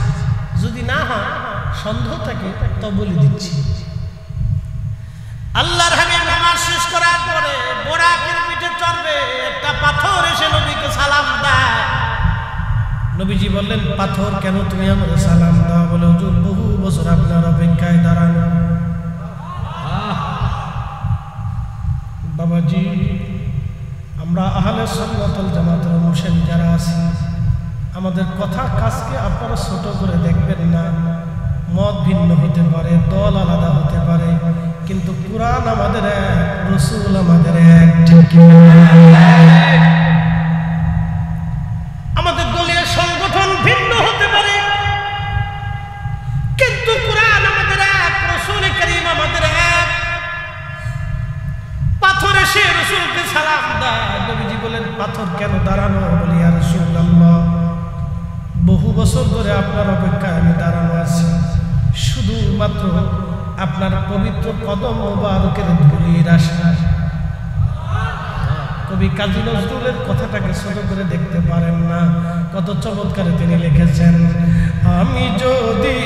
যদি না হয় সন্দেহ থাকে তো বলে দিচ্ছি। আল্লাহর হাবিব নামাজ শেষ করার পরে বোরাকের পিঠে চড়বে, একটা পাথর এসে নবীকে সালাম দেয়। নবীজি বললেন, পাথর কেন তুমি আমার সালাম দাও? বলে, হুজুর বহু বছর আপনার অপেক্ষায় দাঁড়ানো। বাবাজি, আমরা আহলে সুন্নাত ওয়াল জামাতের মুসলিম যারা আছি, আমাদের কথা কাজকে আপনারা ছোট করে দেখবেন না। মত ভিন্ন হতে পারে, দল আলাদা হতে পারে, কিন্তু কুরআন আমাদের এক, রাসূল আমাদের এক। ঠিক কি না? আমাদের দলীয় সংগঠন ভিন্ন হতে পারে, কিন্তু কুরআন আমাদের এক, রাসূল করিম আমাদের এক। পাথর এসে রাসূলকে সালাম দেয়। নবীজি বলেন, পাথর কেন দাঁড়ানো? বলি, ইয়া রাসূলুল্লাহ, বহু বছর ধরে আপনার অপেক্ষায় আমি দাঁড়ানো আছি, শুধুমাত্র আপনার পবিত্র কদম মোবারকের ধুলির আশা। কবি কাজী নজরুলের কথাটাকে ছোট করে দেখতে পারেন না, কত চমৎকার তিনি লিখেছেন। আমি যদি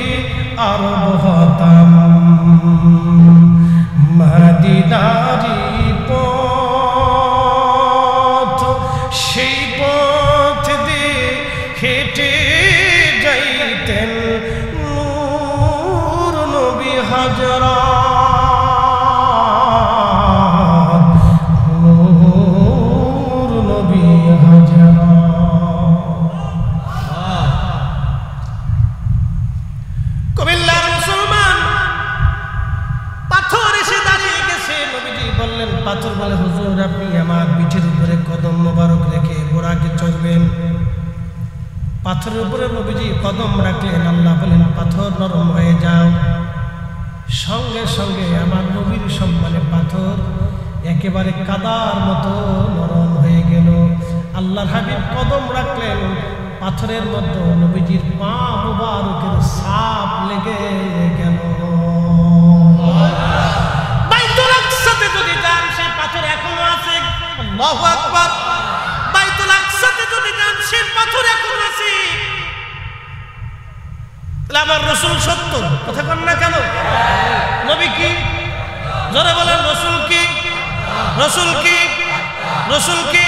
আরব হতাম মদিনারি পথ, সেই পথ দিয়ে হেঁটে যাইতেন নূর নবী হাজরাত, নূর নবী হাজরাত। কুমিল্লার মুসলমান পাথর এসে দাঁড়িয়ে গেছে। নবীজি বললেন, পাথর বলে, হুজুর আপনি আমার পিঠের উপরে কদম মোবারক রেখে বোরাকে চড়বেন। পাথরের উপরে নবীজি কদম রাখলেন। আল্লাহ বলেন, পাথর নরম হয়ে যাও। সঙ্গে সঙ্গে আমার নবীর সম্মানে পাথর একেবারে কাদার মতো নরম হয়ে গেল। আল্লাহর হাবিব কদম রাখলেন, পাথরের মধ্যে নবীজির পা মুবারকের ছাপ লেগে গেল। বাইতুল আকসাতে যদি যান, সেই পাথর এখনো আছে। আল্লাহু আকবার। বাইতুল আকসাতে যদি যান, সেই পাথর এখনো আছে। তাহলে আমার রাসূল সত্য কথা কন না কেন? নবী কি? জোরে বলেন, রাসূল কি? রাসূল কি? রাসূল কি?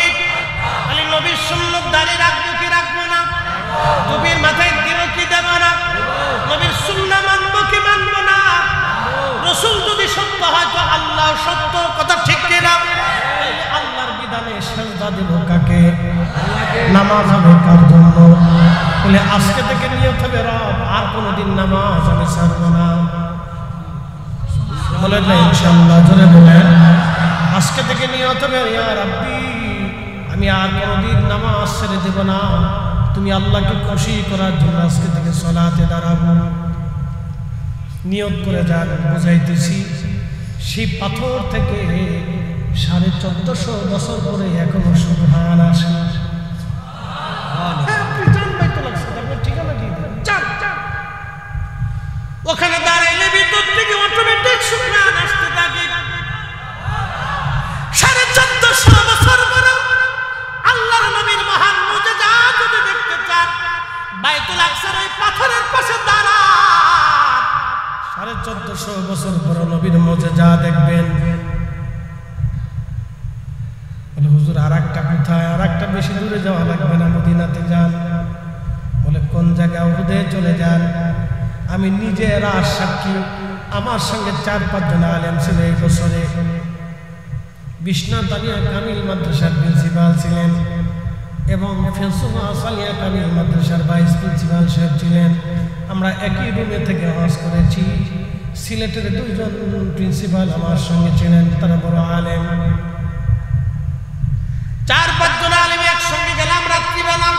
খালি নবীর সুন্নাত দাঁড়িয়ে রাখবো কি রাখবো না? নবীর মাথায় দিব কি দেব না? নবীর সুন্নাহ মানবো কি মানবো না? রাসূল যদি সত্য হয় তো আল্লাহ সত্য, কথা ঠিক কি না? আল্লাহর বিধানে সিজদা দেব কাকে? নামাজ হবে কার জন্য? বলে, আজকে থেকে নিয়ত হবে, রব আর কোনোদিন নামাজ আমি ছাড়ব না। বলেন না ইনশাআল্লাহ? জোরে বলেন। আজকে থেকে নিয়ত হবে, ইয়া রাব্বি আমি আর কোনোদিন নামাজ ছেড়ে দেব না। তুমি আল্লাহকে খুশি করার জন্য আজকে থেকে সালাতে দাঁড়াবো। নিয়ত করে যান। বুঝাইতেছি, সেই পাথর থেকে 1450 বছর পরে এখনো সুবহান আসে। ওখানে দাঁড়াইলে ভিতর থেকে অটোমেটিক সুবহান আসতে থাকে। 1450 বছর পরে আল্লাহর নবীর মহান মুজিজা যদি দেখতে চান, বাইতুল আকসার ওই পাথরের পাশে দাঁড়ান। 1450 বছর পরে নবীর মুজিজা দেখবেন। বলে, হুজুর আর একটা কোথায়? আর একটা বেশি দূরে যাওয়া লাগবে না, মদিনাতে যান। বলে, কোন জায়গা? উহুদে চলে যান। আমি নিজে রাজ সাক্ষী, আমার সঙ্গে 4-5 জন আলেম ছিল এই বছরে। বিশ্বনাথ আলিয়া কামিল মাদ্রাসার প্রিন্সিপাল ছিলেন এবং ফেসুমা সালিয়া কামিল মাদ্রাসার ভাইস প্রিন্সিপাল সাহেব ছিলেন। আমরা একই রুমে থেকে হজ করেছি। সিলেটের 2 জন প্রিন্সিপাল আমার সঙ্গে ছিলেন, তারা বড় আলেম। 4-5 জন আলেম একসঙ্গে গেলাম রাত্রিবেলা।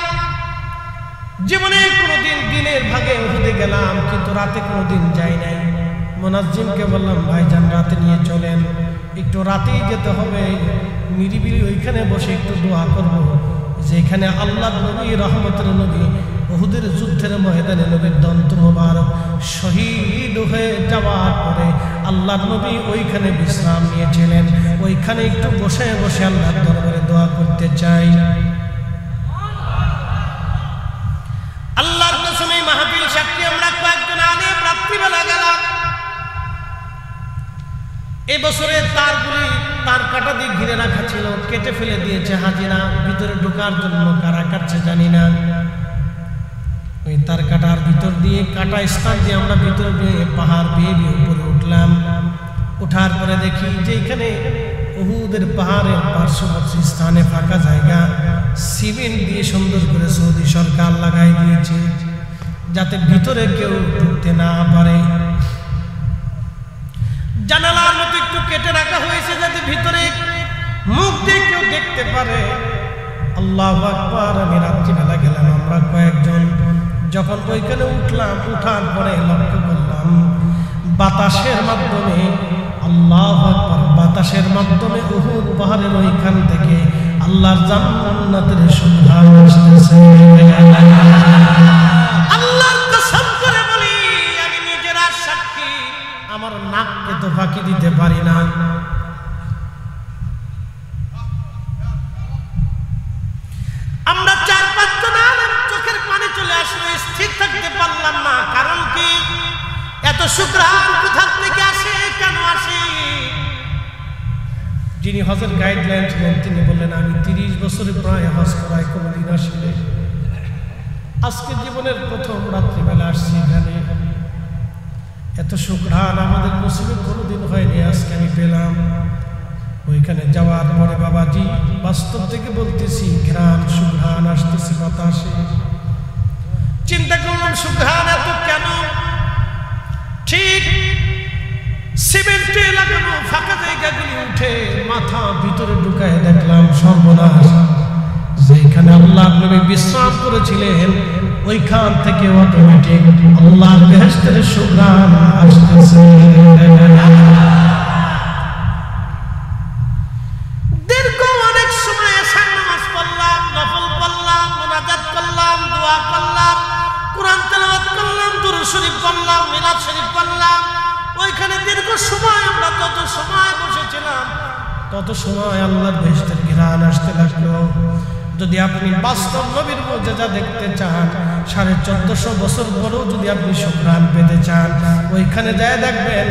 জীবনে কোনোদিন দিনের ভাগে উহুদে গেলাম, কিন্তু রাতে কোনোদিন যাই নাই। মুনাজ্জিমকে বললাম, ভাইজান রাতে নিয়ে চলেন, একটু রাতেই যেতে হবে, নিরিবিলি ওইখানে বসে একটু দোয়া করব যে এখানে আল্লাহর নবী রহমতের নবী উহুদের যুদ্ধের ময়দানে নবীর দন্ত মোবারক শহীদ হয়ে যাওয়ার পরে আল্লাহর নবী ওইখানে বিশ্রাম নিয়েছিলেন। ওইখানে একটু বসে বসে আল্লাহর দরবারে দোয়া করতে চাই। আল্লাহর কসম এই মাহফিল সাক্ষী আমরা কয়েকজন আলেম রাত্রিবেলা গেলাম। এই বছরে তারগুলি তার কাটা দিয়ে ঘিরে রাখা ছিল, কেটে ফেলে দিয়েছে হাজিরা। ভিতরে ঢোকার জন্য কারা কাটছে জানি না। ওই তার কাটার ভিতর দিয়ে কাটা স্থান দিয়ে আমরা ভিতরে দিয়ে পাহাড় বেয়ে উপরে উঠলাম। ওঠার পরে দেখি যে এখানে উহুদের পাহাড়ের পার্শ্ববর্তী স্থানে ফাঁকা জায়গা সিমেন্ট দিয়ে সুন্দর করে সৌদি সরকার লাগাই দিয়েছে, যাতে ভিতরে কেউ ঢুকতে না পারে। জানালার মতো একটু কেটে রাখা হয়েছে যাতে ভিতরে মুখ দিয়ে কেউ দেখতে পারে। আল্লাহু আকবার। আমি রাত্রিবেলা গেলাম, আমরা কয়েকজন যখন ওইখানে উঠলাম, উঠার পরে লক্ষ্য করলাম বাতাসের মাধ্যমে, আল্লাহু আকবার, বাতাসের মাধ্যমে উহুদ পাহাড়ের ওইখান থেকে আল্লাহর জান্নাতের সুগন্ধ আসতেছে। আল্লাহর কসম করে বলি, আমি নিজের সাক্ষী, আমার নাককে তো ফাঁকি দিতে পারি না। আমরা 4-5 জন আলেম চোখের পানি চলে আসলো, স্থির থাকতে পারলাম না। কারণ কি, এত শুকরান কোথা থেকে আসে, কেন আসে? যিনি হজের গাইডলাইন ছিলেন তিনি বললেন, আমি 30 বছরে প্রায় হজ করাই কোনোদিন আসিনি, আজকে জীবনের প্রথম রাত্রিবেলা আসছি এখানে। এত শুকরান আমাদের নসিবে কোনোদিন হয়নি, আজকে আমি পেলাম। ওইখানে যাওয়ার পরে বাবাজি বাস্তব থেকে বলতেছি, ঘ্রাণ সুঘ্রাণ আসতেছে বাতাসে। চিন্তা করলাম সুঘ্রাণ এত কেন? ঠিক সিমেন্টে লাগানো ফাঁকা জায়গাগুলি উঠে মাথা ভিতরে ঢুকায় দেখলাম সর্বনাশ। যেখানে আল্লাহর নবী বিশ্রাম করেছিলেন ওইখান থেকে অটোমেটিক আল্লাহর বেহেশতের সুঘ্রাণ আসতেছে। দীর্ঘ অনেক সময় এশার নামাজ পড়লাম, নফল পড়লাম, মুনাজাত করলাম, দোয়া করলাম, কোরআন তেলাওয়াত করলাম, দুরূদ শরীফ পড়লাম, মিলাদ শরীফ পড়লাম। ওইখানে দীর্ঘ সময় আমরা তত সময় বসেছিলাম, তত সময় আল্লাহর বেহেশতের ঘ্রাণ আসতে লাগলো। যদি আপনি বাস্তব নবীর মুজিজা দেখতে চান, 1450 বছর পরেও যদি আপনি সুঘ্রাণ পেতে চান, ওইখানে যায় দেখবেন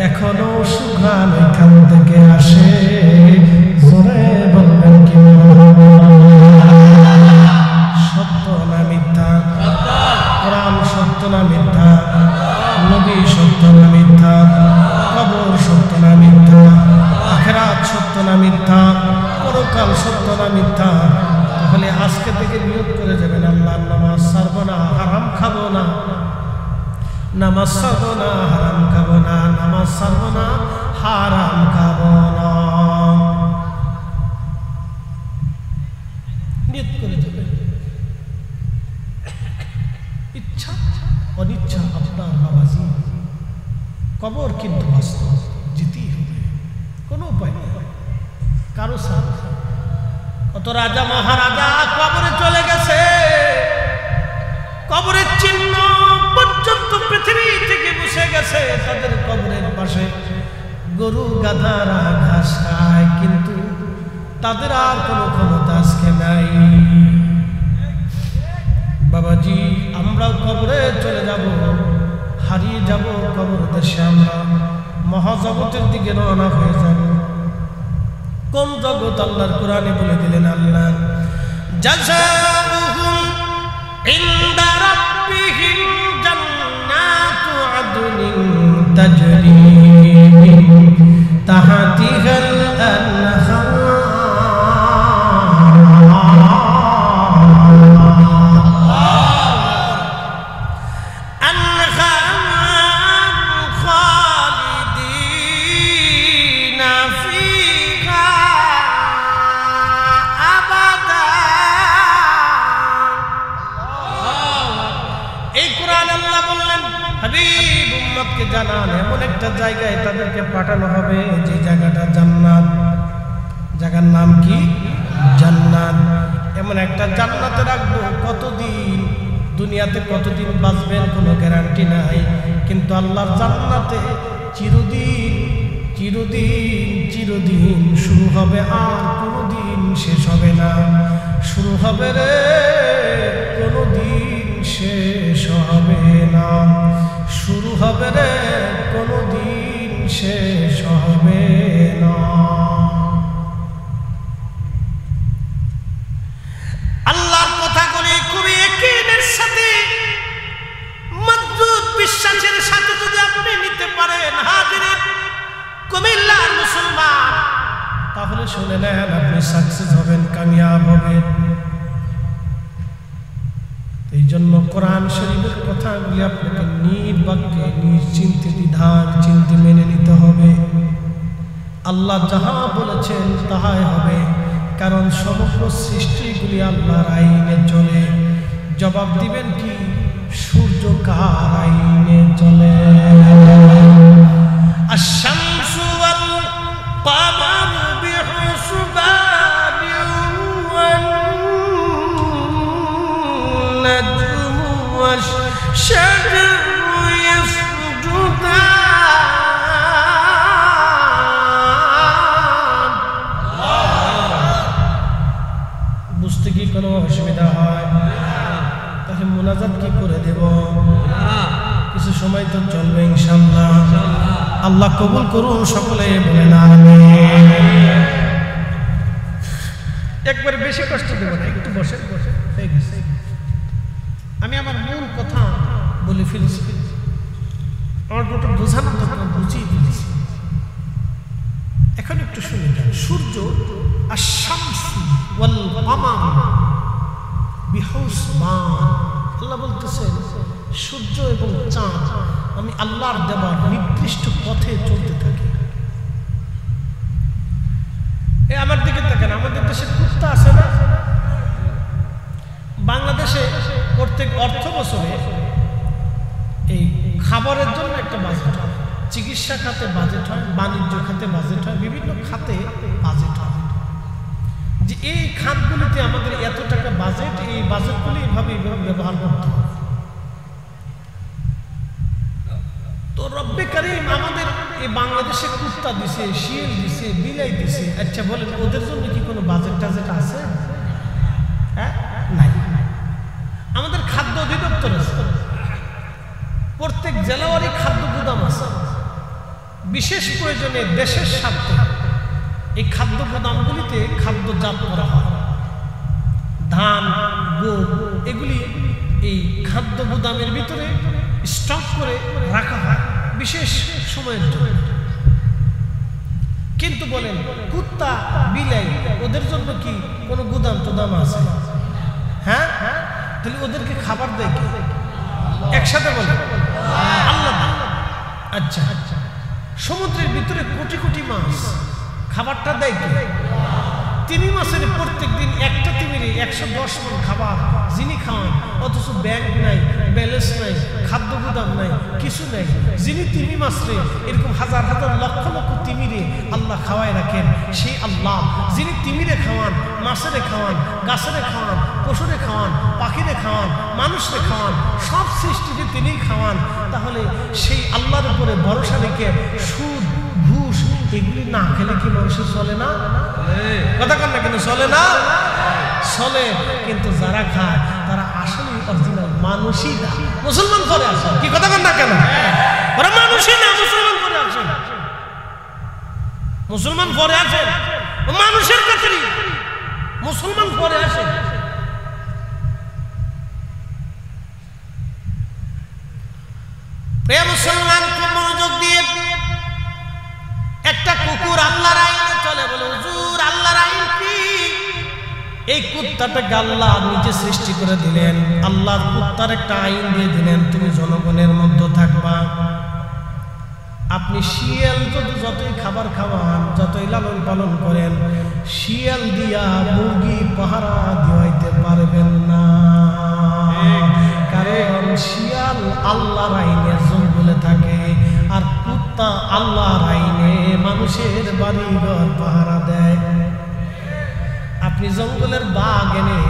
এখনো সুঘ্রাণ ওইখান থেকে আসে। জোরে বলবেন কি? সত্য না মিথ্যা? কোরআন সত্য না মিথ্যা? নবী সত্য না মিথ্যা? কবর সত্য না মিথ্যা? আখিরাত সত্য না মিথ্যা? পরকাল সত্য না মিথ্যা? তাহলে আজকে থেকে নিয়ত করে যাবেন, আল্লাহ নামাজ ছাড়বো না, হারাম খাবো না, নামাজ ছাড়বো না, হারাম খাবো না, নামাজ ছাড়বো না, হারাম খাবো না। নিয়ত করে যাবেন। ইচ্ছা অনিচ্ছা আপনার বাবাজি, কবর কিন্তু বাস্তব, যেতেই হবে, কোনো উপায় নেই কারো সাথে। কত রাজা মহারাজা কবরে চলে গেছে, কবরের চিহ্ন পর্যন্ত পৃথিবী থেকে বসে গেছে। তাদের কবরের পাশে গরু গাধারা ঘাস খায়, কিন্তু তাদের আর কোনো ক্ষমতা আজকে নাই। বাবাজি আমরাও কবরে চলে যাব, হারিয়ে যাব কবর দেশে। আমরা মহাজগতের দিকে রওনা হয়ে যাব। কোন জগৎ? আল্লাহর কোরআনে বলে দিলেন, আল্লাহ জাযাউহুম ইনদা রাব্বিহিম জান্নাতু আদনিন তাজরি মিন তাহতিহাল আনহার জানান এমন একটা জায়গায় তাদেরকে পাঠানো হবে যে জায়গাটা জান্নাত। জায়গার নাম কি? জান্নাত। এমন একটা জান্নাতে রাখবো, কতদিন দুনিয়াতে কতদিন বাঁচবেন কোনো গ্যারান্টি নাই, কিন্তু আল্লাহর জান্নাতে চিরদিন চিরদিন চিরদিন শুরু হবে আর কোনোদিন শেষ হবে না। শুরু হবে রে, কোনোদিন শেষ হবে না। শুরু হবে রে, কোনোদিন শেষ হবে না। আল্লাহর কথাগুলি খুবই ইয়াকিনের সাথে মজবুত বিশ্বাসের সাথে যদি আপনি নিতে পারেন হাজিরিন কুমিল্লার মুসলমান, তাহলে শুনে নেন আপনি সাকসেস হবেন, কামিয়াব হবেন। এই জন্য কোরআন শরীফের কথাগুলি আপনাকে নির্বাক্যে নিশ্চিন্তে দ্বিধার চিন্তে মেনে নিতে হবে। আল্লাহ যাহা বলেছেন তাহাই হবে, কারণ সমগ্র সৃষ্টিগুলি আল্লাহর আইনে চলে। জবাব দিবেন কি? সূর্য কার আইনে চলে? আশ-শামসু ওয়াল কামারু বিহুসবানিন ওয়ান নাজমু ওয়াশ-শাজারু ইয়াসজুদান। বুঝতে কি কোনো অসুবিধা হয়? তাহলে মুনাজাত কি করে দেব? কিছু সময় তো চলবে ইনশাআল্লাহ। আল্লাহ কবুল করুন, সকলে বলেন আমিন। একবার বেশি কষ্ট দেব না, একটু বসে বসে হয়ে গেছে। আমি আমার মূল কথা বলে ফেলেছি, আমার দুটো বোঝানোর দরকার, বুঝিয়ে দিয়েছি। এখন একটু শুনে যান। সূর্য আশ-শামসু ওয়াল কামারু বিহুসবান, আল্লাহ বলতেছেন সূর্য এবং চাঁদ আমি আল্লাহর দেওয়া নির্দিষ্ট পথে চলতে থাকি। আমার দিকে দেখেন, আমাদের দেশে কুত্তা আছে না? বাংলাদেশে প্রত্যেক অর্থ বছরে এই খাবারের জন্য একটা বাজেট হয়, চিকিৎসা খাতে বাজেট হয়, বাণিজ্য খাতে বাজেট হয়, বিভিন্ন খাতে বাজেট হয়। যে এই খাতগুলিতে আমাদের এত টাকা বাজেট, এই বাজেটগুলি এইভাবে ব্যবহার করতে হবে। তো রব্বে কারীম আমাদের এই বাংলাদেশে কুত্তা দিছে, শিয়াল দিছে, বিলাই দিছে। আচ্ছা বলেন, ওদের জন্য কি কোনো বাজেট টাজেট আছে? হ্যাঁ, নাই। আমাদের খাদ্য অধিদপ্তর আছে, প্রত্যেক জেলাওয়ারি খাদ্য গুদাম আছে। বিশেষ প্রয়োজনে দেশের স্বার্থে এই খাদ্য গুদামগুলিতে খাদ্যজাত করা হয়। ধান, গম এগুলি এই খাদ্য গুদামের ভিতরে স্টক করে রাখা হয় বিশেষ সময়ের জন্য। কিন্তু বলেন, কুত্তা বিলাই ওদের জন্য কি কোনো গুদাম টুদাম আছে? হ্যাঁ, তাহলে ওদেরকে খাবার দেয় কি? একসাথে বলেন আল্লাহ। আচ্ছা, সমুদ্রের ভিতরে কোটি কোটি মাছ, খাবারটা দেয় কি? তিমি মাছের প্রত্যেক দিন একটা তিমিরে 110 মণ খাবার যিনি খাওয়ান, অথচ ব্যাংক নাই, ব্যালেন্স নাই, খাদ্য গুদাম নাই, কিছু নাই। যিনি তিমি মাছরে এরকম হাজার হাজার লক্ষ লক্ষ তিমিরে আল্লাহ খাওয়ায় রাখেন, সেই আল্লাহ যিনি তিমিরে খাওয়ান, মাছেরে খাওয়ান, গাছেরে খাওয়ান, পশুরে খাওয়ান, পাখিরে খাওয়ান, মানুষরে খাওয়ান, সব সৃষ্টিতে তিনিই খাওয়ান। তাহলে সেই আল্লাহর উপরে ভরসা রেখে সুদ ঘুষ এগুলি না খেলে কি মানুষের চলে না? কথা কন না, কিন্তু চলে না? চলে। কিন্তু যারা খায় তারা আসলে অরিজিনাল মানুষই না, মুসলমান করে আসে। কি কথা কন না কেন? ওরা মানুষই না, মুসলমান করে আসে। মুসলমান করে আসে মানুষের কাছে, মুসলমান করে আসে। প্রিয় মুসলমান, খুব মনোযোগ দিয়ে একটা কুকুর আল্লাহর আইনে চলে। বলে হুজুর, আল্লাহর আইন কি? এই কুত্তাটাকে আল্লাহ নিজে সৃষ্টি করে দিলেন। আল্লাহর কুত্তার একটা আইন দিয়ে দিলেন, তুমি জনগণের মধ্যে থাকবা। আপনি শিয়াল যতই খাবার খাওয়ান, যতই লালন পালন করেন, শিয়াল দিয়া মুরগি পাহারা দিতে পারবেন না। কারণ শিয়াল আল্লাহর আইনে জঙ্গলে থাকে, আর কুত্তা আল্লাহর আইনে মানুষের বাড়িঘর পাহারা দেয়। আপনি জঙ্গলের বাঘ এনে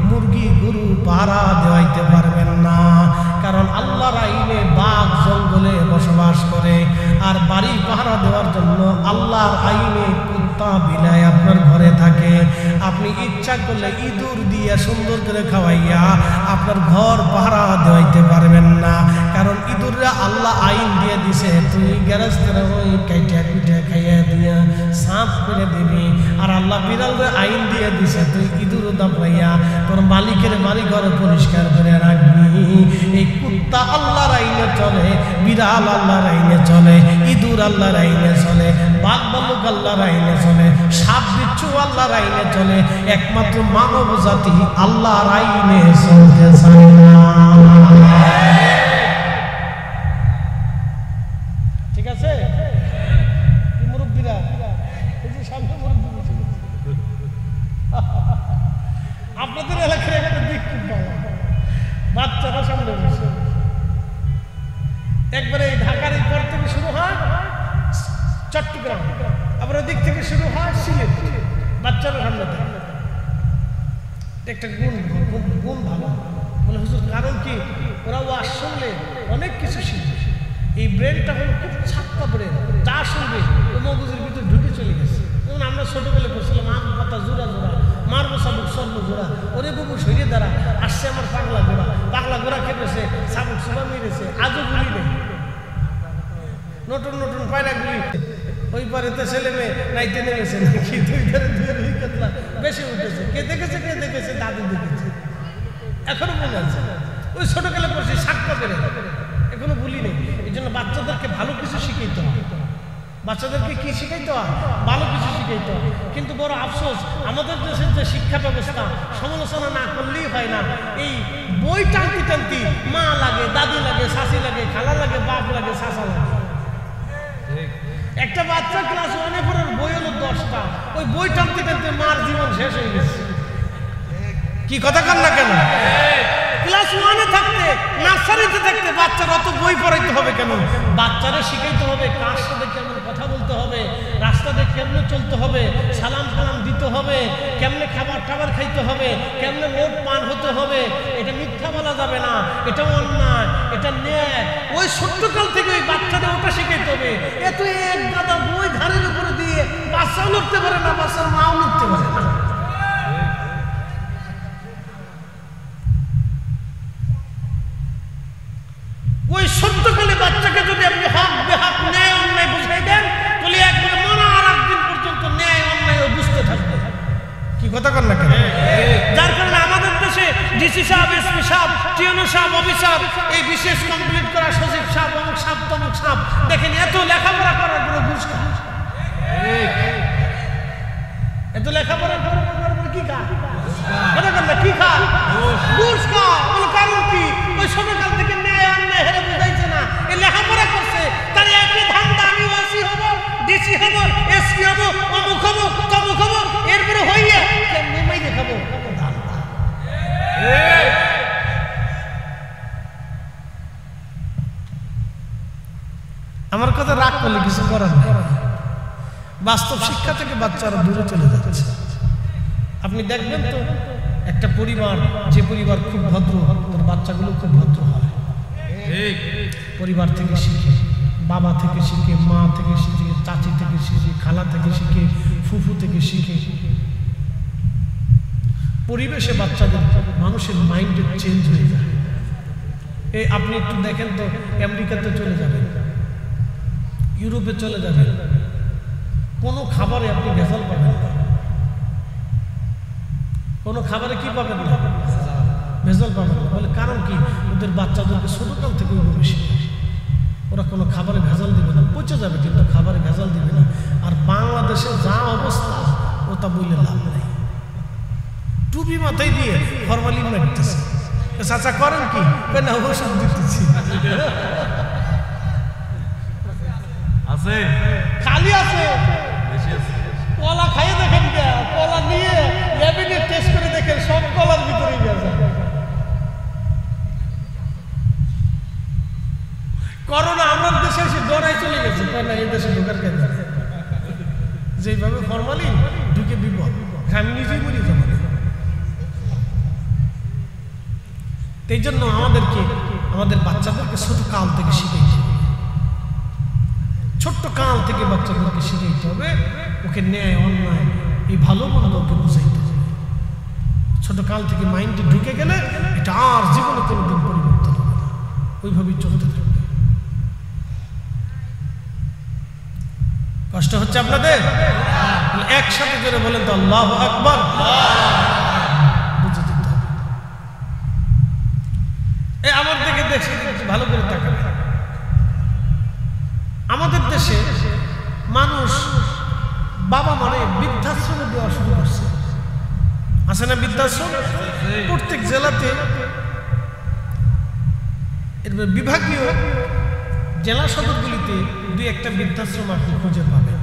মুরগি গরু পাহারা দেওয়াইতে পারবেন না, কারণ আল্লাহর আইনে বাঘ জঙ্গলে বসবাস করে, আর আল্লাহর আইনে কুত্তা বিলাই আপনার ঘরে থাকে, আপনি ইচ্ছা করলে ইঁদুর দিয়ে সুন্দর করে খাওয়াইয়া আপনার ঘর পাহারা দেওয়াইতে পারবেন না। কারণ ইঁদুররা আল্লাহ আইন দিয়ে দিছে, তুই গ্যারেজের ওই কাইটা পিঠা খাইয়া দিয়া সাফ করে দিবি। আর আল্লাহ বিড়ালরে আইন দিয়ে দিছে, তুই ইঁদুরও দাবাইয়া তোর মালিকের বাড়ি ঘর পরিষ্কার করে রাখবি। এই কুত্তা আল্লাহর আইনে চলে, বিড়াল আল্লাহর আইনে চলে, ইঁদুর আল্লাহর আইনে চলে, বাঘ ভাল্লুক আল্লাহর আইনে চলে, সাপ বিচ্ছু আল্লাহর আইনে চলে। একমাত্র মানব জাতি আল্লাহর আইনে চলতে চায় না। ঠিক আছে? মুরব্বীরা এই যে সামনে মুরব্বী আপনাদের এলাকার একটা দিক খুব ভালো, বাচ্চারা সামনে বসে একবারে এই ঢাকার এই পর থেকে শুরু হয় চট্টগ্রাম, আবার ওদিক থেকে শুরু হয় সিলেট, বাচ্চারা সামনে থাকে। একটা গুণ ভালো বলে হুজুর, কারণ কি ওরা ওয়াজ শুনলে অনেক কিছু শিখবে। এই ব্রেনটা হলো খুব ছাক্কা ব্রেন, যা শুনবে ও মগজের ভিতরে ঢুকে চলে গেছে। যেমন আমরা ছোটবেলা করছিলাম আম পাতা জোড়া জোড়া, মারবো সাবুক সর্ব জোড়া, ওরে বুবু শরীরে দ্বারা আসছে আমার পাগলা ঘোড়া, পাগলা ঘোড়া খেপেছে, সাবুক সুবা মেরেছে, আজও গুলি নেই, নতুন নতুন পায়রা গুলি। ওই পারেতে ছেলে মেয়ে নাইতে নেমেছে নাকি, দুই ধারে দুই রুই কাতলা বেশি উঠেছে। কে দেখেছে কে দেখেছে, দাদু দেখেছে, এখনো মনে আছে। ওই ছোটবেলা পড়ছি সাক্কা পেরে, এখনো ভুলি নেই। এই জন্য বাচ্চাদেরকে ভালো কিছু শিখাইতে হয়। বাচ্চাদেরকে কি শিখাইতে হয়? ভালো কিছু শিখাইতে হয়। কিন্তু বড় আফসোস, আমাদের দেশের যে শিক্ষা ব্যবস্থা সমালোচনা না করলেই হয় না। এই বই টানতি টানতি মা লাগে, দাদি লাগে, শাশি লাগে, খালা লাগে, বাপ লাগে, শাশা লাগে। একটা বাচ্চা ক্লাস 1-এ পড়ার বই হলো 10টা, ওই বই টানতে টানতে মার জীবন শেষ হয়ে গেছে। কি কথা কান না কেন? ক্লাস 1-এ থাকতে, নার্সারিতে থাকতে বাচ্চার অত বই পড়াইতে হবে কেন? বাচ্চারা শিখাইতে হবে কার সাথে কেমন কথা বলতে হবে, রাস্তাতে কেমনে চলতে হবে, সালাম সালাম দিতে হবে, কেমনে খাবার টাবার খাইতে হবে, কেমনে রোড পার হতে হবে। এটা মিথ্যা বলা যাবে না, এটা অন্যায়, এটা ন্যায়। ওই ছোট্টকাল থেকে ওই বাচ্চাদের ওটা শিখাইতে হবে। এত এক গাদা বই ঘাড়ের উপরে দিয়ে বাচ্চাও লড়তে পারে না, বাচ্চার মাও লড়তে পারে না। ওই সত্যকালে বাচ্চাকে যদি আপনি হক বেহক ন্যায় অন্যায় বুঝাই দেন, তাহলে একবার মনে আর একদিন পর্যন্ত ন্যায় অন্যায় বুঝতে থাকবে। কি কথা কর না কেন? যার কারণে আমাদের দেশে ডিসি সাহেব, এসপি সাহেব, টিএনও সাহেব, অফিসার, এই বিশেষ কমপ্লিট করা সচিব সাহেব, অমুক সাহেব, তমুক সাহেব, দেখেন এত লেখাপড়া করার পরে ঘুষ খায়। এত লেখাপড়া করার পরে কি খায়? কথা কর না, কি খায়? ঘুষ খায়। কারণ কি? ওই ছোটকাল থেকে ন্যায় অন্যায় হেরে বুঝাইছে না, এ লেখাপড়া করছে। তার একই ধান্দা, আমি ওসি হব, ডিসি হব, এসপি হব, অমুক হব, তমুক হব, এরপরে হইয়া কেমনি মাইরে খাবো। আমার কথা রাগ করলে কিছু করার নেই। বাস্তব শিক্ষা থেকে বাচ্চারা দূরে চলে যাচ্ছে। আপনি দেখবেন তো একটা পরিবার, যে পরিবার খুব ভদ্র, তার বাচ্চাগুলো খুব ভদ্র হয়। পরিবার থেকে শিখে, বাবা থেকে শিখে, মা থেকে শিখে, চাচি থেকে শিখে, খালা থেকে শিখে, ফুফু থেকে শিখে। পরিবেশে বাচ্চাদের, মানুষের মাইন্ড চেঞ্জ হয়ে যায়। এই আপনি একটু দেখেন তো, আমেরিকাতে চলে যাবেন, ইউরোপে চলে যাবেন, কোনো খাবারে আপনি ভেজাল পাবেন না। কোনো খাবারে কি পাবেন না? ভেজাল পাবেন না। বলে কারণ কি? ওদের বাচ্চাদেরকে ছোটকাল থেকে বেশি, ওরা কোনো খাবারে ভেজাল দিবে না, পচে যাবে কিন্তু খাবারে ভেজাল দিবে না। আর বাংলাদেশে যা অবস্থা, ওটা বললে লাভ নেই। টুপি মাথায় দিয়ে ফরমালিন মারতেছে। চাচা করেন কি? না ওষুধ দিতেছি। আছে খালি আছে, কলা খাইয়ে দেখেন, কলা নিয়ে ল্যাবে টেস্ট করে দেখেন, সব কলার ভিতরেই গেছে। করোনা আমার দেশে এসে দৌড়াই চলে গেছে, না এই দেশে ঢোকার কেন? যেভাবে ফরমালিন ঢুকে বিপদ, আমি নিজেই মরি যাবো। এই জন্য আমাদেরকে আমাদের বাচ্চাদেরকে ছোট কাল থেকে শিখাইতে, ছোট ছোট্ট কাল থেকে বাচ্চাদেরকে শিখাইতে হবে, ওকে ন্যায় অন্যায় এই ভালো মন্দ ওকে বুঝাইতে হবে। ছোট কাল থেকে মাইন্ডে ঢুকে গেলে এটা আর জীবনে কোনোদিন পরিবর্তন হবে না, ওইভাবেই চলতে থাকবে। কষ্ট হচ্ছে আপনাদের? একসাথে করে বলেন তো আল্লাহু আকবার। বুঝে যেতে হবে। আমার দিকে দেখে ভালো করে তাকাবে। আমাদের দেশে মানুষ বাবা মানে বৃদ্ধাশ্রমে দেওয়া শুরু করছে, আছে না বৃদ্ধাশ্রম? প্রত্যেক জেলাতে বিভাগীয় জেলা সদরগুলিতে দুই একটা বৃদ্ধাশ্রম আপনি খুঁজে পাবেন।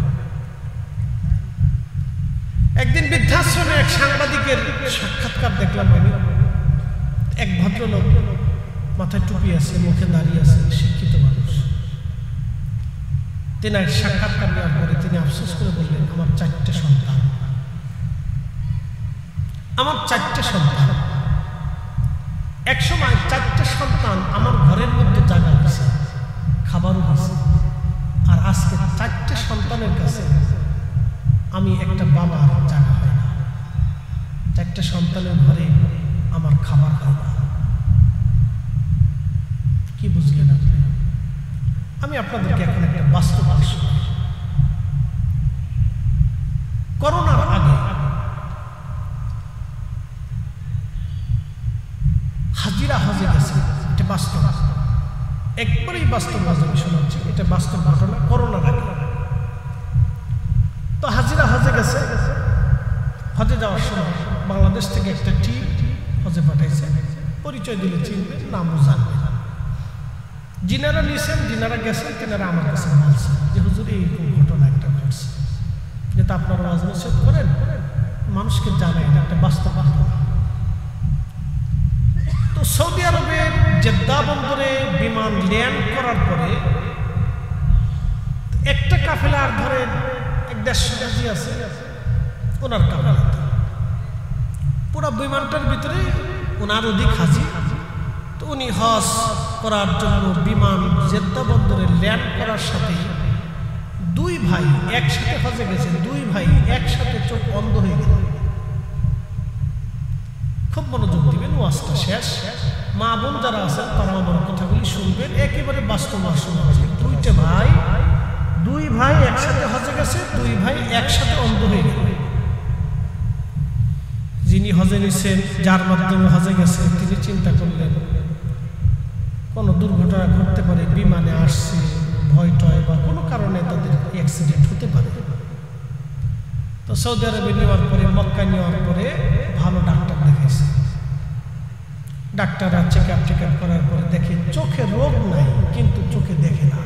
একদিন বৃদ্ধাশ্রমে এক সাংবাদিকের সাক্ষাৎকার দেখলাম আমি। এক ভদ্রলোক, মাথায় টুপি আছে, মুখে দাঁড়িয়ে আছে, শিক্ষিত মানুষ। তিনি সাক্ষাৎকার নেওয়ার পরে তিনি আফসোস করে বললেন, আমার 4টে সন্তান, আমার 4টে সন্তান। এক সময় 4টে সন্তান আমার ঘরের মধ্যে জায়গা হয়েছে, খাবারও হয়েছে, আর আজকে 4টে সন্তানের কাছে আমি একটা বাবার জায়গা হয় না। 4টে সন্তানের ঘরে আমার খাবার হয় না। কি বুঝলেন আপনি? আমি আপনাদেরকে এখন একটা বাস্তব আসবো। করোনার আগে হাজিরা হজে গেছে, এটা বাস্তব, একবারেই বাস্তব আমি শোনাচ্ছি, এটা বাস্তব ঘটনা। করোনার আগে তো হাজিরা হজে গেছে। হজে যাওয়ার সময় বাংলাদেশ থেকে একটা টিম হজে পাঠাইছে, পরিচয় দিলে চিনবে, নামও জানবে। যিনারা নিয়েছেন, যিনারা গেছেন, তেনারা আমার কাছে বলছেন যে হুজুর এইরকম ঘটনা একটা ঘটছে, যেটা আপনারা ওয়াজ নসিহত করেন, মানুষকে জানাই, এটা একটা বাস্তব ঘটনা। তো সৌদি আরবের জেদ্দা বন্দরে বিমান ল্যান্ড করার পরে একটা কাফেলার ধরেন 150 হাজি আছে, ওনার কাফেলা, পুরো বিমানটার ভিতরে ওনার অধিক হাজি। তো উনি হজ করার জন্য বিমান জেদ্দা বন্দরে ল্যান্ড করার সাথে 2 ভাই একসাথে হজে গেছে, 2 ভাই একসাথে চোখ অন্ধ হয়ে গেল। খুব মনোযোগ দিবেন, ওয়াজটা শেষ। মা বোন যারা আছেন তারা আমার কথাগুলি শুনবেন, একেবারে বাস্তব শোনা। 2 ভাই একসাথে হজে গেছে, 2 ভাই একসাথে অন্ধ হয়ে গেল। যিনি হজে নিছেন, যার মাধ্যমে হজে গেছে, তিনি চিন্তা করলেন কোনো দুর্ঘটনা ঘটতে পারে, বিমানে আসছে, ভয় টয় বা কোনো কারণে তাদের অ্যাক্সিডেন্ট হতে পারে। তো সৌদি আরবে নেওয়ার পরে, মক্কায় নেওয়ার পরে ভালো ডাক্তার দেখাইছে। ডাক্তাররা চেক আপ করার পরে দেখে চোখে রোগ নাই, কিন্তু চোখে দেখে না,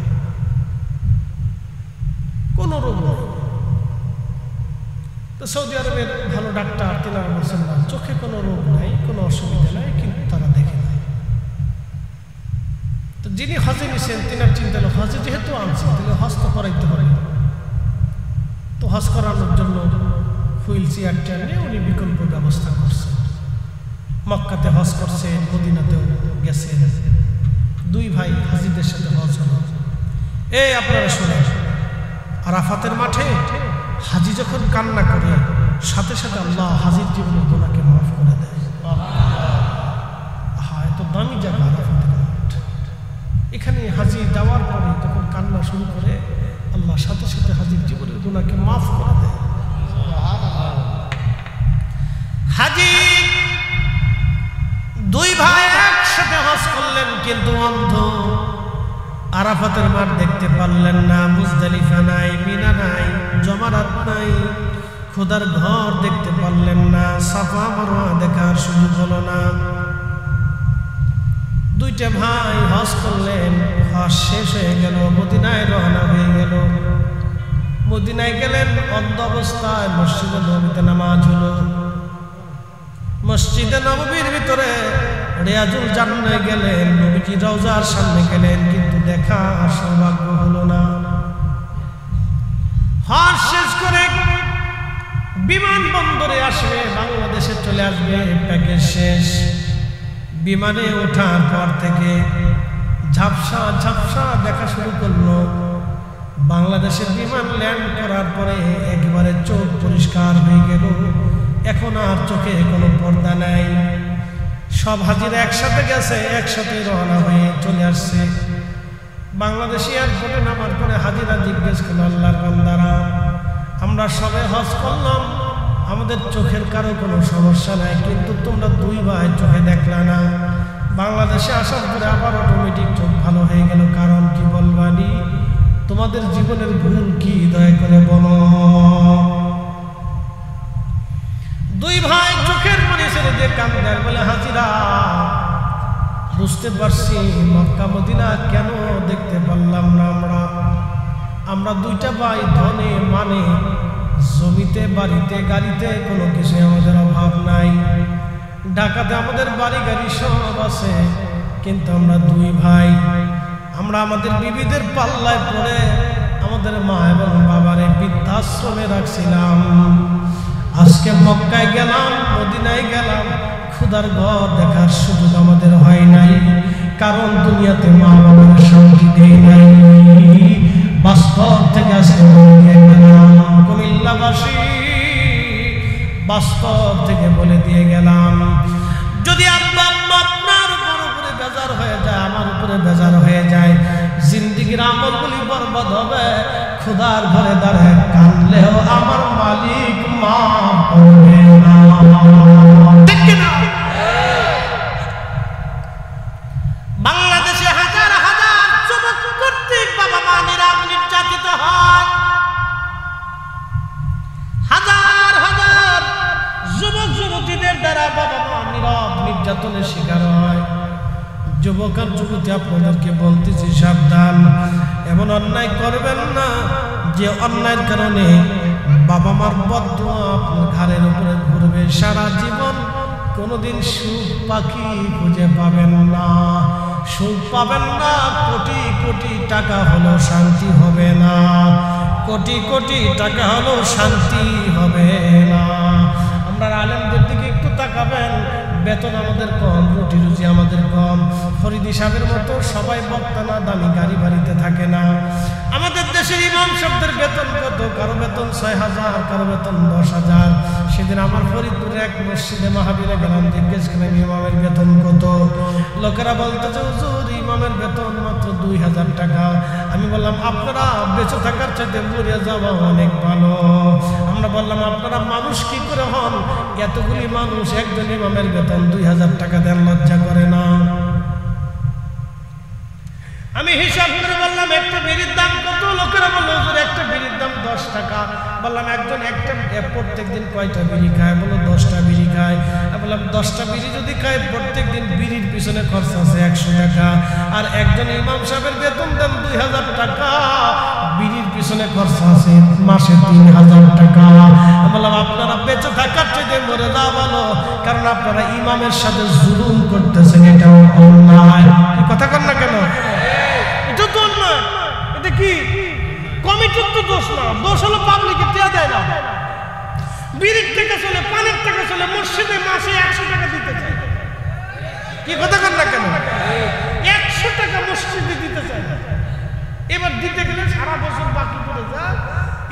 কোনো রোগ নেই। তো সৌদি আরবের ভালো ডাক্তার তেনারা বলছেন না, চোখে কোনো রোগ নাই, কোনো অসুবিধা নাই, কিন্তু তারা দেখে না। তো যিনি হজে নিছেন তেনার চিন্তা হলো, হজে যেহেতু আনছে তাহলে হজ তো করাইতে হবে। তো হজ করানোর জন্য হুইল চেয়ার নিয়ে উনি বিকল্প ব্যবস্থা করছেন। মক্কাতে হজ করছেন, মদিনাতেও গেছেন, 2 ভাই হাজিদের সাথে হজ হল। এই আপনারা শুনে, আরাফাতের মাঠে হাজি যখন কান্না করে, সাথে সাথে আল্লাহ হাজির জীবনের গুনাহকে মাফ করে দেয়। এত দামি জায়গা আরাফাতের মাঠ। এখানে হাজি যাওয়ার পরে তখন কান্না শুরু করে, আল্লাহ সাথে সাথে হাজির জীবনের গুনাহকে মাফ করে দেয়। হাজি 2 ভাই একসাথে হজ করলেন, কিন্তু অন্ধ। আরাফাতের মাঠ দেখতে পারলেন না, মুজদালিফা নাই, মিনা নাই, জমারাত নাই, খোদার ঘর দেখতে পারলেন না, সাফা মারওয়া দেখার সুযোগ হলো না। 2টা ভাই হজ করলেন, হজ শেষ হয়ে গেল, মদিনায় রওনা হয়ে গেল। মদিনায় গেলেন, অন্ধ অবস্থায় মসজিদে নববীতে নামাজ হলো। মসজিদে নববীর ভিতরে রিয়াজুল জান্নাতে গেলেন, নবীজি রওজার সামনে গেলেন, কিন্তু দেখা আর সৌভাগ্য হলো না। হজ শেষ করে বিমানবন্দরে আসবে, বাংলাদেশে চলে আসবে, প্যাকেজ শেষ। বিমানে ওঠার পর থেকে ঝাপসা ঝাপসা দেখা শুরু করলো। বাংলাদেশের বিমান ল্যান্ড করার পরে একেবারে চোখ পরিষ্কার হয়ে গেল, এখন আর চোখে কোনো পর্দা নাই। সব হাজিরা একসাথে গেছে, একসাথে রওনা হয়ে চলে আসছে। বাংলাদেশি এয়ারপোর্টে নামার পরে হাজিরা জিজ্ঞেস করলো, আল্লাহর বান্দারা, আমরা সবে হজ করলাম, আমাদের চোখের কারো কোনো সমস্যা নাই, কিন্তু তোমরা দুই ভাই চোখে দেখলা না। বাংলাদেশে আসার পরে আবার অটোমেটিক চোখ ভালো হয়ে গেল, কারণ কি বলবানি? তোমাদের জীবনের ভুল কি দয়া করে বলো। দুই ভাই চোখের পানি ছেড়ে দিয়ে কাঁদে, বলে হাজিরা বুঝতে পারছি মক্কা মদিনা কেন দেখতে পারলাম না। আমরা দুইটা ভাই ধনে মানে জমিতে বাড়িতে গাড়িতে কোনো কিছু আমাদের অভাব নাই, ঢাকাতে আমাদের বাড়ি গাড়ি সব আছে, কিন্তু আমরা দুই ভাই, আমরা আমাদের বিবিদের পাল্লায় পড়ে আমাদের মা এবং বাবারে বৃদ্ধাশ্রমে রাখছিলাম। আজকে মক্কায় গেলাম, মদিনায় গেলাম, খুদার ঘর দেখার সুযোগ আমাদের হয় নাই, কারণ দুনিয়াতে মা বাবার শান্তি দেয় নাই। বাস্তব থেকে আজকে কুমিল্লাবাসী, বাস্তব থেকে বলে দিয়ে গেলাম, যদি আব্বা আম্মা আপনার উপরে বেজার হয়ে যায়, আমার উপরে বেজার হয়ে যায়, জিন্দিগির আমলগুলি বরবাদ হবে। খুদার ঘরে দাঁড়ায় কাঁদলেও আমার মালিক মাফ করবে না। ঠিক কিনা? বাংলাদেশে হাজার হাজার যুবক কর্তৃক বাবা মা নির্যাতিত হয়, হাজার হাজার যুবক যুবতীদের দ্বারা বাবা মা নির্যাতনের শিকার হয়। যুবক আর যুবতী, আপনাদেরকে বলতেছি সাবধান, এমন অন্যায় করবেন না যে অন্যায়ের কারণে বাবা মার বদদুয়া আপনার ঘাড়ের উপরে ঘুরবে সারা জীবন। কোনোদিন সুখ পাখি খুঁজে পাবেন না, সুখ পাবেন না, কোটি কোটি টাকা হলো শান্তি হবে না, কোটি কোটি টাকা হলো শান্তি হবে না। আমরা আলেমদের দিকে একটু তাকাবেন, বেতন আমাদের কম, রুটি রুজি আমাদের কম। ফরিদি সাহেবের মতো সবাই বক্তা না, দামি গাড়ি বাড়িতে থাকে না। আমাদের দেশের ইমাম সাহেবদের বেতন কত? কারো বেতন 6,000, কারো বেতন 10,000। সেদিন আমার ফরিদপুরের এক মসজিদে মাহাবীরে গেলাম, জিজ্ঞেস করলাম ইমামের বেতন কত? লোকেরা বলতেছে হুজুর ইমামের বেতন মাত্র 2,000 টাকা। আমি বললাম আপনারা বেঁচে থাকার চাইতে মরে যাওয়া অনেক ভালো। আমরা বললাম আপনারা মানুষ কি করে হন? এতগুলি মানুষ, একজন ইমামের বেতন 2,000 টাকা দেন, লজ্জা করে না? আমি হিসাব করে বললাম একটা বিড়ির দাম কত? লোকেরা বললো হুজুর একটা বিড়ির দাম 10 টাকা। বললাম একজন প্রত্যেক দিন কয়টা বিড়ি খায়? বললো 10টা বিড়ি খায়। বললাম 10টা বিড়ি যদি খায়, প্রত্যেক দিন বিড়ির পিছনে খরচ আছে 100 টাকা। আর একজন ইমাম সাহেবের বেতন দেন 2,000 টাকা, বিড়ির পিছনে খরচ আছে মাসে 3,000 টাকা। বললাম আপনারা বেঁচে থাকার চাইতে মরে যাওয়া ভালো, কারণ আপনারা ইমামের সাথে জুলুম করতেছেন, এটাও অন্যায়। কথা কন না কেন? এটা তো অন্যায়। এটা কি কমিটির তো দোষ না, দোষ হলো পাবলিকের টেয়া দেয় না। বিড়ির টাকা চলে, পানির টাকা চলে, মসজিদে মাসে 100 টাকা দিতে চায়। কি কথা কন না কেন? 100 টাকা মসজিদে দিতে চায়। এবার দিতে গেলে সারা বছর বাকি পড়ে যায়,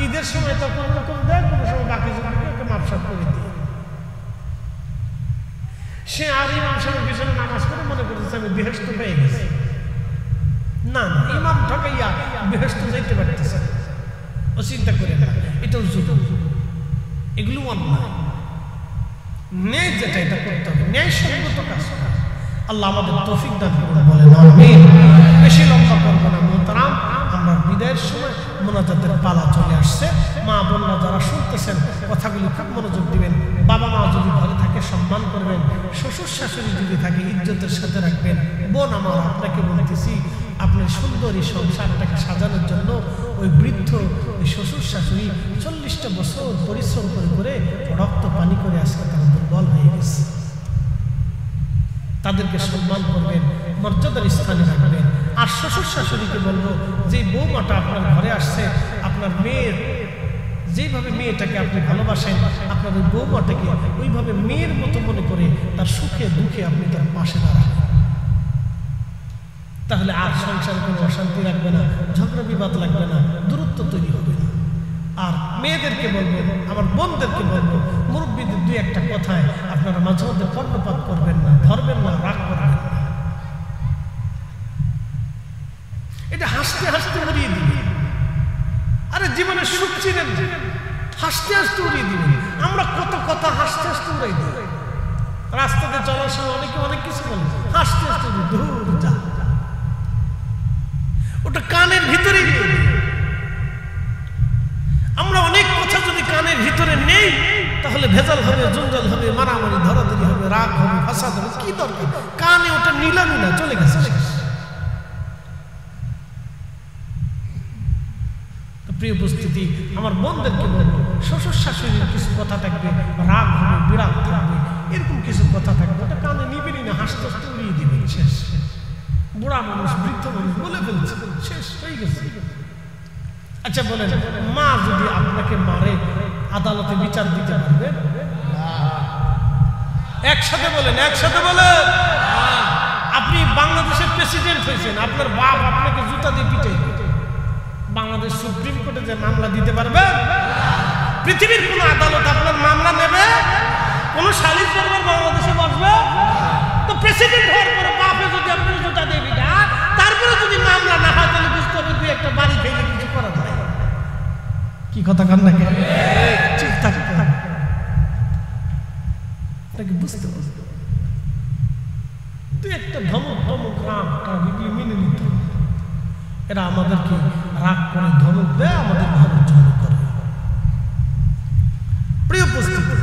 ঈদের সময় তো কোনো রকম দেয়, কোনো সময় বাকি জমিকে মাপসাপ করে দিয়ে সে আর ইমাম সাহেবের পিছনে নামাজ পড়ে মনে করতেছে আমি বেহেশত পেয়ে গেছি। না না, ইমাম ঠকাইয়া বেহেশত যাইতে পারতেছে, ও চিন্তা করে না, এটাও জুলুম, এগুলো অন্যায়। ন্যায় যেটা এটা করতে হবে, ন্যায় সঙ্গত কাজ করা। আল্লাহ আমাদের তৌফিক দান করুন, বলেন আমিন। বেশি লম্বা করবো না মোহতারাম, আমরা বিদায়ের সময় মোনাজাতের পালা চলে আসছে। মা বোনরা যারা শুনতেছেন কথাগুলি খুব মনোযোগ দিবেন। বাবা মা যদি ঘরে থাকে সম্মান করবেন, শ্বশুর শাশুড়ি যদি থাকে ইজ্জতের সাথে রাখবেন। বোন আমার, আপনাকে বলতেছি, আপনার সুন্দর এই সংসারটাকে সাজানোর জন্য ওই বৃদ্ধ ওই শ্বশুর শাশুড়ি 40টা বছর পরিশ্রম করে করে রক্ত পানি করে আজকে তারা দুর্বল হয়ে গেছে। তাদেরকে সম্মান করবেন, মর্যাদার স্থানে রাখবেন। আর শ্বশুর শাশুড়িকে বলবো, যে বৌমাটা আপনার ঘরে আসছে, আপনার মেয়ের যেভাবে মেয়েটাকে আপনি ভালোবাসেন, আপনার ওই বৌমাটাকে ওইভাবে মেয়ের মতো মনে করে তার সুখে দুঃখে আপনি তার পাশে দাঁড়ান। তাহলে আর সংসারে কোনো অশান্তি লাগবে না, ঝগড়া বিবাদ লাগবে না। দ্রুত দূরত্ব তৈরি হবে না। আর মেয়েদেরকে বলবো, আমার বোনদেরকে বলবো, মুরব্বীদের দুই একটা কথায় আপনারা মাঝে মধ্যে কর্ণপাত করবেন না, ধরবেন না, রাগ করবেন না। এটা হাসতে হাসতে উড়িয়ে দিবে। আরে জীবনে সুখ ছিলেন, হাসতে হাসতে উড়িয়ে দিবেন। আমরা কত কথা হাসতে হাসতে উড়াই দিই। রাস্তাতে চলার সময় অনেকে অনেক কিছু বলে, হাসতে হাসতে দূর যা, ওটা কানের ভিতরে। আমরা অনেক কথা যদি কানের ভিতরে নেই তাহলে ভেজাল হবে, জঞ্জাল হবে, মারামারি, ধরাধরি হবে, রাগ হবে, ফাসাদ হবে। কি দরকার? কানে ওটা নিলামই না, চলে গেছে। প্রিয় উপস্থিতি, আমার বোনদেরকে বলবো, শ্বশুর শাশুড়ির কিছু কথা থাকবে, রাগ হবে, বিরাগ থাকবে, এরকম কিছু কথা থাকবে, ওটা কানে নিবেনই না, হাসতে হাসতে উড়িয়ে দিবেন। শেষ। বুড়া মানুষ, বৃদ্ধ মানুষ বলে ফেলছে, শেষ হয়ে গেছে। আচ্ছা বলেন, মা যদি আপনাকে মারে আদালতে বিচার দিতে পারবে? একসাথে বলেন, একসাথে বলেন। আপনি বাংলাদেশের প্রেসিডেন্ট হয়েছেন, আপনার বাপ আপনাকে জুতা দিয়ে পিটাই, বাংলাদেশ সুপ্রিম কোর্টে যে মামলা দিতে পারবে? পৃথিবীর কোন আদালত আপনার মামলা নেবে? কোন সালিশ করবার বাংলাদেশে বসবে? তো প্রেসিডেন্ট হওয়ার পরে বাপে যদি আপনি জুতা দিয়ে পিটান, তারপরে যদি মামলা না হয় তাহলে বুঝতে হবে দুই একটা বাড়ি ফেলে কিছু করার নাই। কি কথা কান না কেন? ঠিক থাকে বুঝতে বুঝতে দুই একটা ধমক ধমক রাগ এগুলি মেনে নিতে। এরা আমাদেরকে রাগ করে ধমক দেয়, আমাদের ভালোর জন্য করে। প্রিয় উপস্থিতি,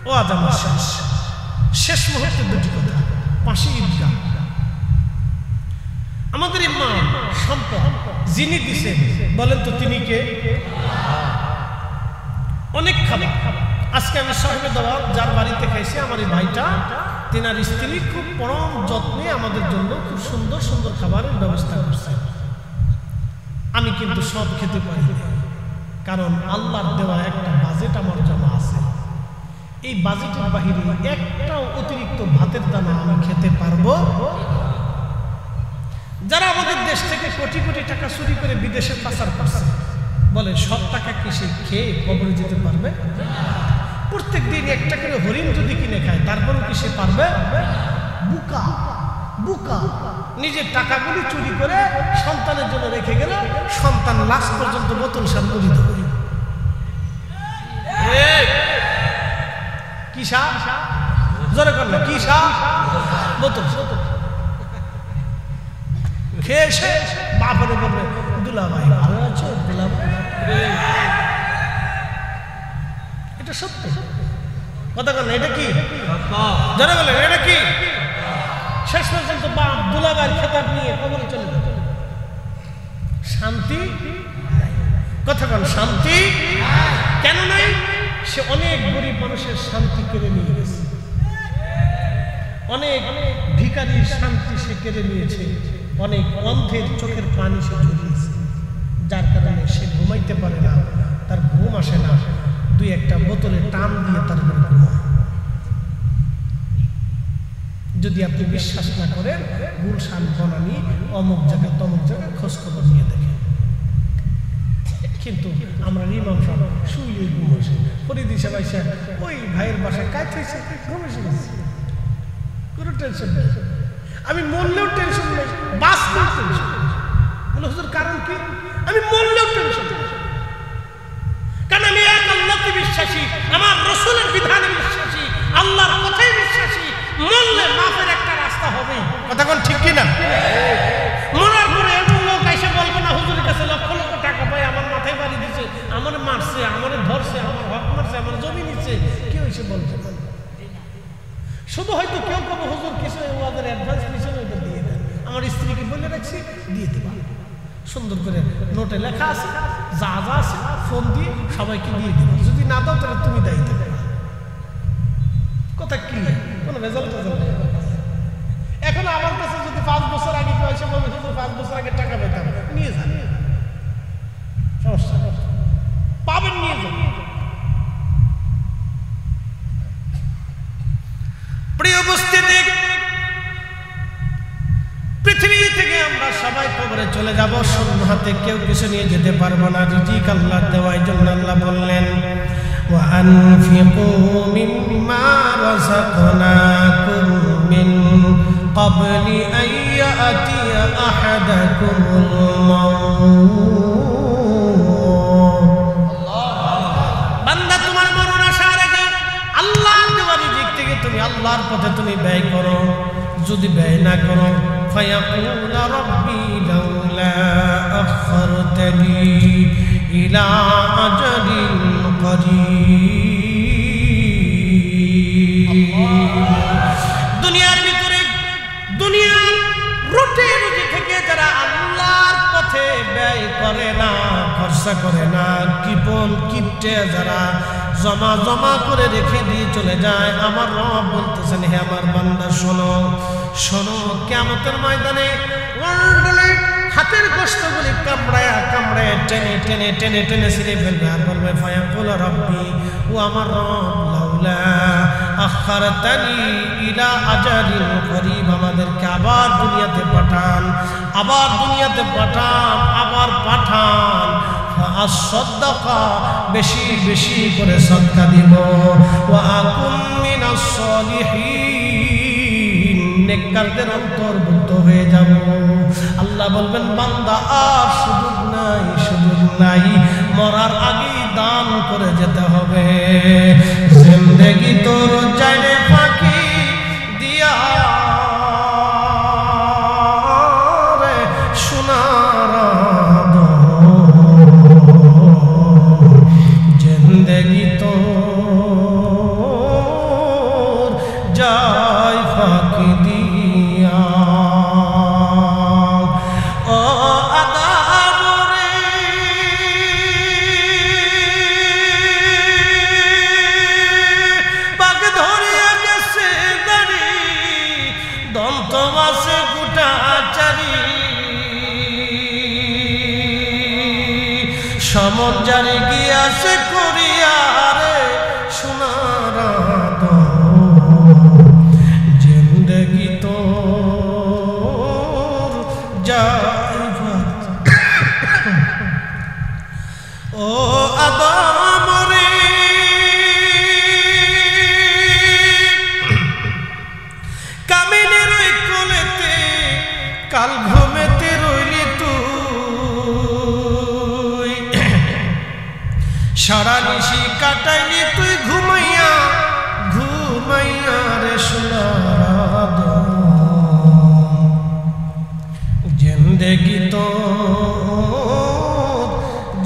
ও আজ আমার শেষ মুহূর্তে দুটি কথা। পাশে ঈদগাহ, আমাদের ইমাম সম্পদ যিনি দিছেন, বলেন তো তিনি কে? অনেক খাবার আজকে আমি সাহেবে দাওয়াত যার বাড়িতে খাইছি, আমার এই ভাইটা, তেনার স্ত্রী খুব পরম যত্নে আমাদের জন্য খুব সুন্দর সুন্দর খাবারের ব্যবস্থা করছে। আমি কিন্তু সব খেতে পারি না, কারণ আল্লাহর দেওয়া একটা বাজেট আমার জন্য আছে। এই বাজেটের বাহিরে একটাও অতিরিক্ত ভাতের দানা আমি খেতে পারবো। যারা আমাদের দেশ থেকে কোটি কোটি টাকা চুরি করে বিদেশে পাচার করছে, বলে সব টাকা কি সে খেয়ে কবরে যেতে পারবে? প্রত্যেক দিন একটা করে হরিণ যদি কিনে খায়, তারপরেও কি সে পারবে? বুকা বুকা নিজের টাকাগুলি চুরি করে সন্তানের জন্য রেখে গেল, সন্তান লাস্ট পর্যন্ত বোতল সার মরিত করে। কি সা জোরে করলে কি সা বোতল খেয়ে এসে বাপরে বলবে, দুলা ভাই ভালো আছো? দুলা ভাই, এটা সত্য কথা বলেন, এটা কি জোরে বলেন, এটা কি? শেষ পর্যন্ত বাপ দুলাভাইয়ের খেতাব নিয়ে কবরে চলে যেত। শান্তি কথা বলেন, শান্তি কেন নাই? সে অনেক গরিব মানুষের শান্তি কেড়ে নিয়ে গেছে, অনেক ভিখারির শান্তি সে কেড়ে নিয়েছে, অনেক অন্ধের চোখের পানি সে ঝরিয়েছে, যার কারণে সে ঘুমাইতে পারে না, তার ঘুম আসে না, দুই একটা বোতলে টান দিয়ে তার ঘুম হয়। যদি আপনি বিশ্বাস না করেন, গুলশান বনানী অমুক জায়গা তমুক জায়গায় খোঁজ খবর নিয়ে দেখেন। কিন্তু আমরা ইমাম সাহেব শুয়ে ঘুম আসে, ফরিদ হিসাব আইসা ওই ভাইয়ের বাসায় কাজ হয়েছে, ঘুম এসে গেছে, কোনো টেনশন নেই। আমি মরলেও টেনশন নেই, বাঁচলেও টেনশন নেই। বলে হুজুর কারণ কি? আমি মরলেও টেনশন নেই, কারণ আমি এক আল্লাহকে বিশ্বাসী, আমার রসুলের বিধানে বিশ্বাসী, আল্লাহর কথাই বিশ্বাসী। মরলে মাফের একটা রাস্তা হবে, কথা কোন ঠিক কিনা? মরার পরে এমন লোক এসে বলবে না হুজুরের কাছে লক্ষ লক্ষ টাকা পাই, আমার মাথায় বাড়ি দিচ্ছে, আমার মারছে, আমার ধরছে, আমার হক মারছে, আমার জমি নিচ্ছে, কেউ এসে বলছে না। শুধু হয়তো কেউ কোনো হুজুর কিছু ওদের অ্যাডভান্স নিচ্ছে, ওইটা দিয়ে দেন। আমার স্ত্রীকে বলে রাখছি, দিয়ে দেবা, সুন্দর করে নোটে লেখা আছে, যা যা আছে ফোন দিয়ে সবাইকে দিয়ে দেবো। যদি না দাও তাহলে তুমি দায়িত্ব দেবে। কথা ক্লিয়ার, কোনো ভেজাল টেজাল নেই। এখন আমার কাছে যদি 5 বছর আগে কেউ এসে বলবে হুজুর 5 বছর আগে টাকা পেতাম, নিয়ে যান, সমস্যা পাবেন, নিয়ে যান। প্রিয় উপস্থিতি, পৃথিবী থেকে আমরা সবাই কবরে চলে চলে যাব শূন্য হাতে, কেউ কিছু নিয়ে যেতে পারবো না। রিজিক আল্লাহর দেওয়া, এই জন্য আল্লাহ বললেন وأنفقوا مما رزقناكم من قبل أن يأتي أحدكم الموت। বান্দা তোমার মরণ আসার আগে আল্লাহর দেওয়া রিজিক থেকে তুমি আল্লাহর পথে তুমি ব্যয় করো। যদি ব্যয় না করো فيقول ربي لولا أخرتني إلى أجل قريب। দুনিয়ার ভিতরে দুনিয়ার রুটি রুজি থেকে যারা আল্লাহর পথে ব্যয় করে না, খরচা করে না, কিপন কিপটে যারা জমা জমা করে রেখে দিয়ে চলে যায়, আমার রব বলতেছেন হে আমার বান্দা শোনো শোনো, কিয়ামতের ময়দানে হাতের গোশতগুলি কামড়ায়া কামড়ায় টেনে টেনে টেনে টেনে ছিঁড়ে ফেলবে আর বলবে ফায়াকুল রাব্বি, ও আমার রব লাউলা আখারতানি ইলা আজালিন করিব, আমাদেরকে আবার দুনিয়াতে পাঠান, আবার দুনিয়াতে পাঠান, আবার পাঠান, ফাআসসাদাকা, বেশি বেশি করে সদকা দিব, ওয়া আকুম মিনাস সালিহিন, নেককারদের অন্তর্ভুক্ত হয়ে যাব। আল্লাহ বলবেন বান্দা আর সুযোগ নাই, সুযোগ নাই, মরার আগেই দান করে যেতে হবে। জিন্দেগি তোর জানে ফাঁকি দিয়া রে সোনার জিন্দেগি তোর যায় ফাঁকি দিয়া। সমন জারি গিয়াছে করিয়ারে সোনার জিন্দেগি তোর যায় ও আদম রে, কামিনের ওই কোলেতে কাল ঘুমেতে রইলি তুই, সারা নিশি কাটাইলি তুই ঘুমাইয়া ঘুমাইয়া রে সোনার জিন্দেগি তো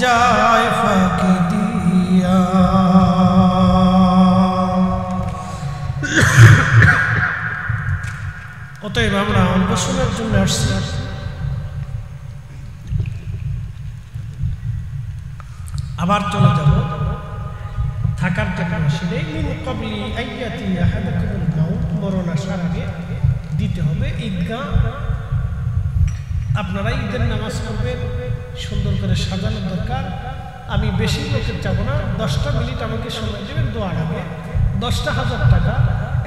যায় ফাঁকি দিয়া। অতএব আমরা অন্বেষণের জন্য আসছি, আবার চলে যাব, থাকার টাকা আসলে মিন ক্বাবলি আইয়াতি আহাদাকুমুল মাউত, মরণ আসার আগে দিতে হবে ঈদগাহ। আপনারা ঈদের নামাজ পড়বেন, সুন্দর করে সাজানো দরকার। আমি বেশি লোকের চাবো না, 10টা মিনিট আমাকে সময় দেবেন দোয়ার আগে। 10,000 টাকা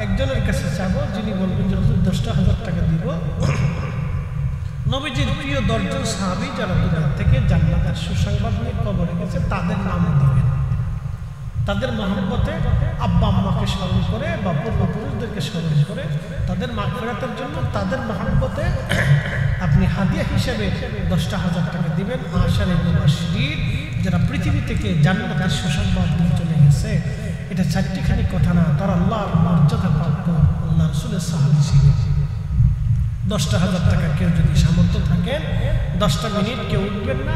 একজনের কাছে চাবো, যিনি বলবেন যে হুজুর 10,000 টাকা দিব। নবীজির প্রিয় 10 জন সাহাবী যারা দুনিয়া থেকে জান্নাতের সুসংবাদ নিয়ে কবরে গেছে, তাদের নাম দিবেন। তাদের মহব্বতে আব্বা আম্মাকে স্মরণ করে বা পূর্বপুরুষদেরকে স্মরণ করে তাদের মাগফিরাতের জন্য তাদের মহব্বতে আপনি হাদিয়া হিসেবে 10,000 টাকা দিবেন। আশারে মুবাশশিরিন যারা পৃথিবী থেকে জান্নাতের সুসংবাদ নিয়ে চলে গেছে, এটা চারটিখানি কথা না, তারা আল্লাহর মর্যাদা প্রাপ্ত আল্লাহ রাসূলের সাহাবী ছিলেন। 10,000 টাকা কেউ যদি সামর্থ্য থাকেন, 10টা মিনিট কেউ উঠবেন না,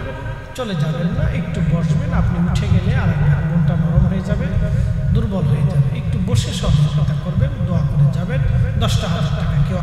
চলে যাবেন না, একটু বসবেন। আপনি উঠে গেলে আর মনটা নরম হয়ে যাবে, দুর্বল হয়ে যাবে, একটু বসে সহযোগিতা করবেন, দোয়া করে যাবেন। 10,000 টাকা কেউ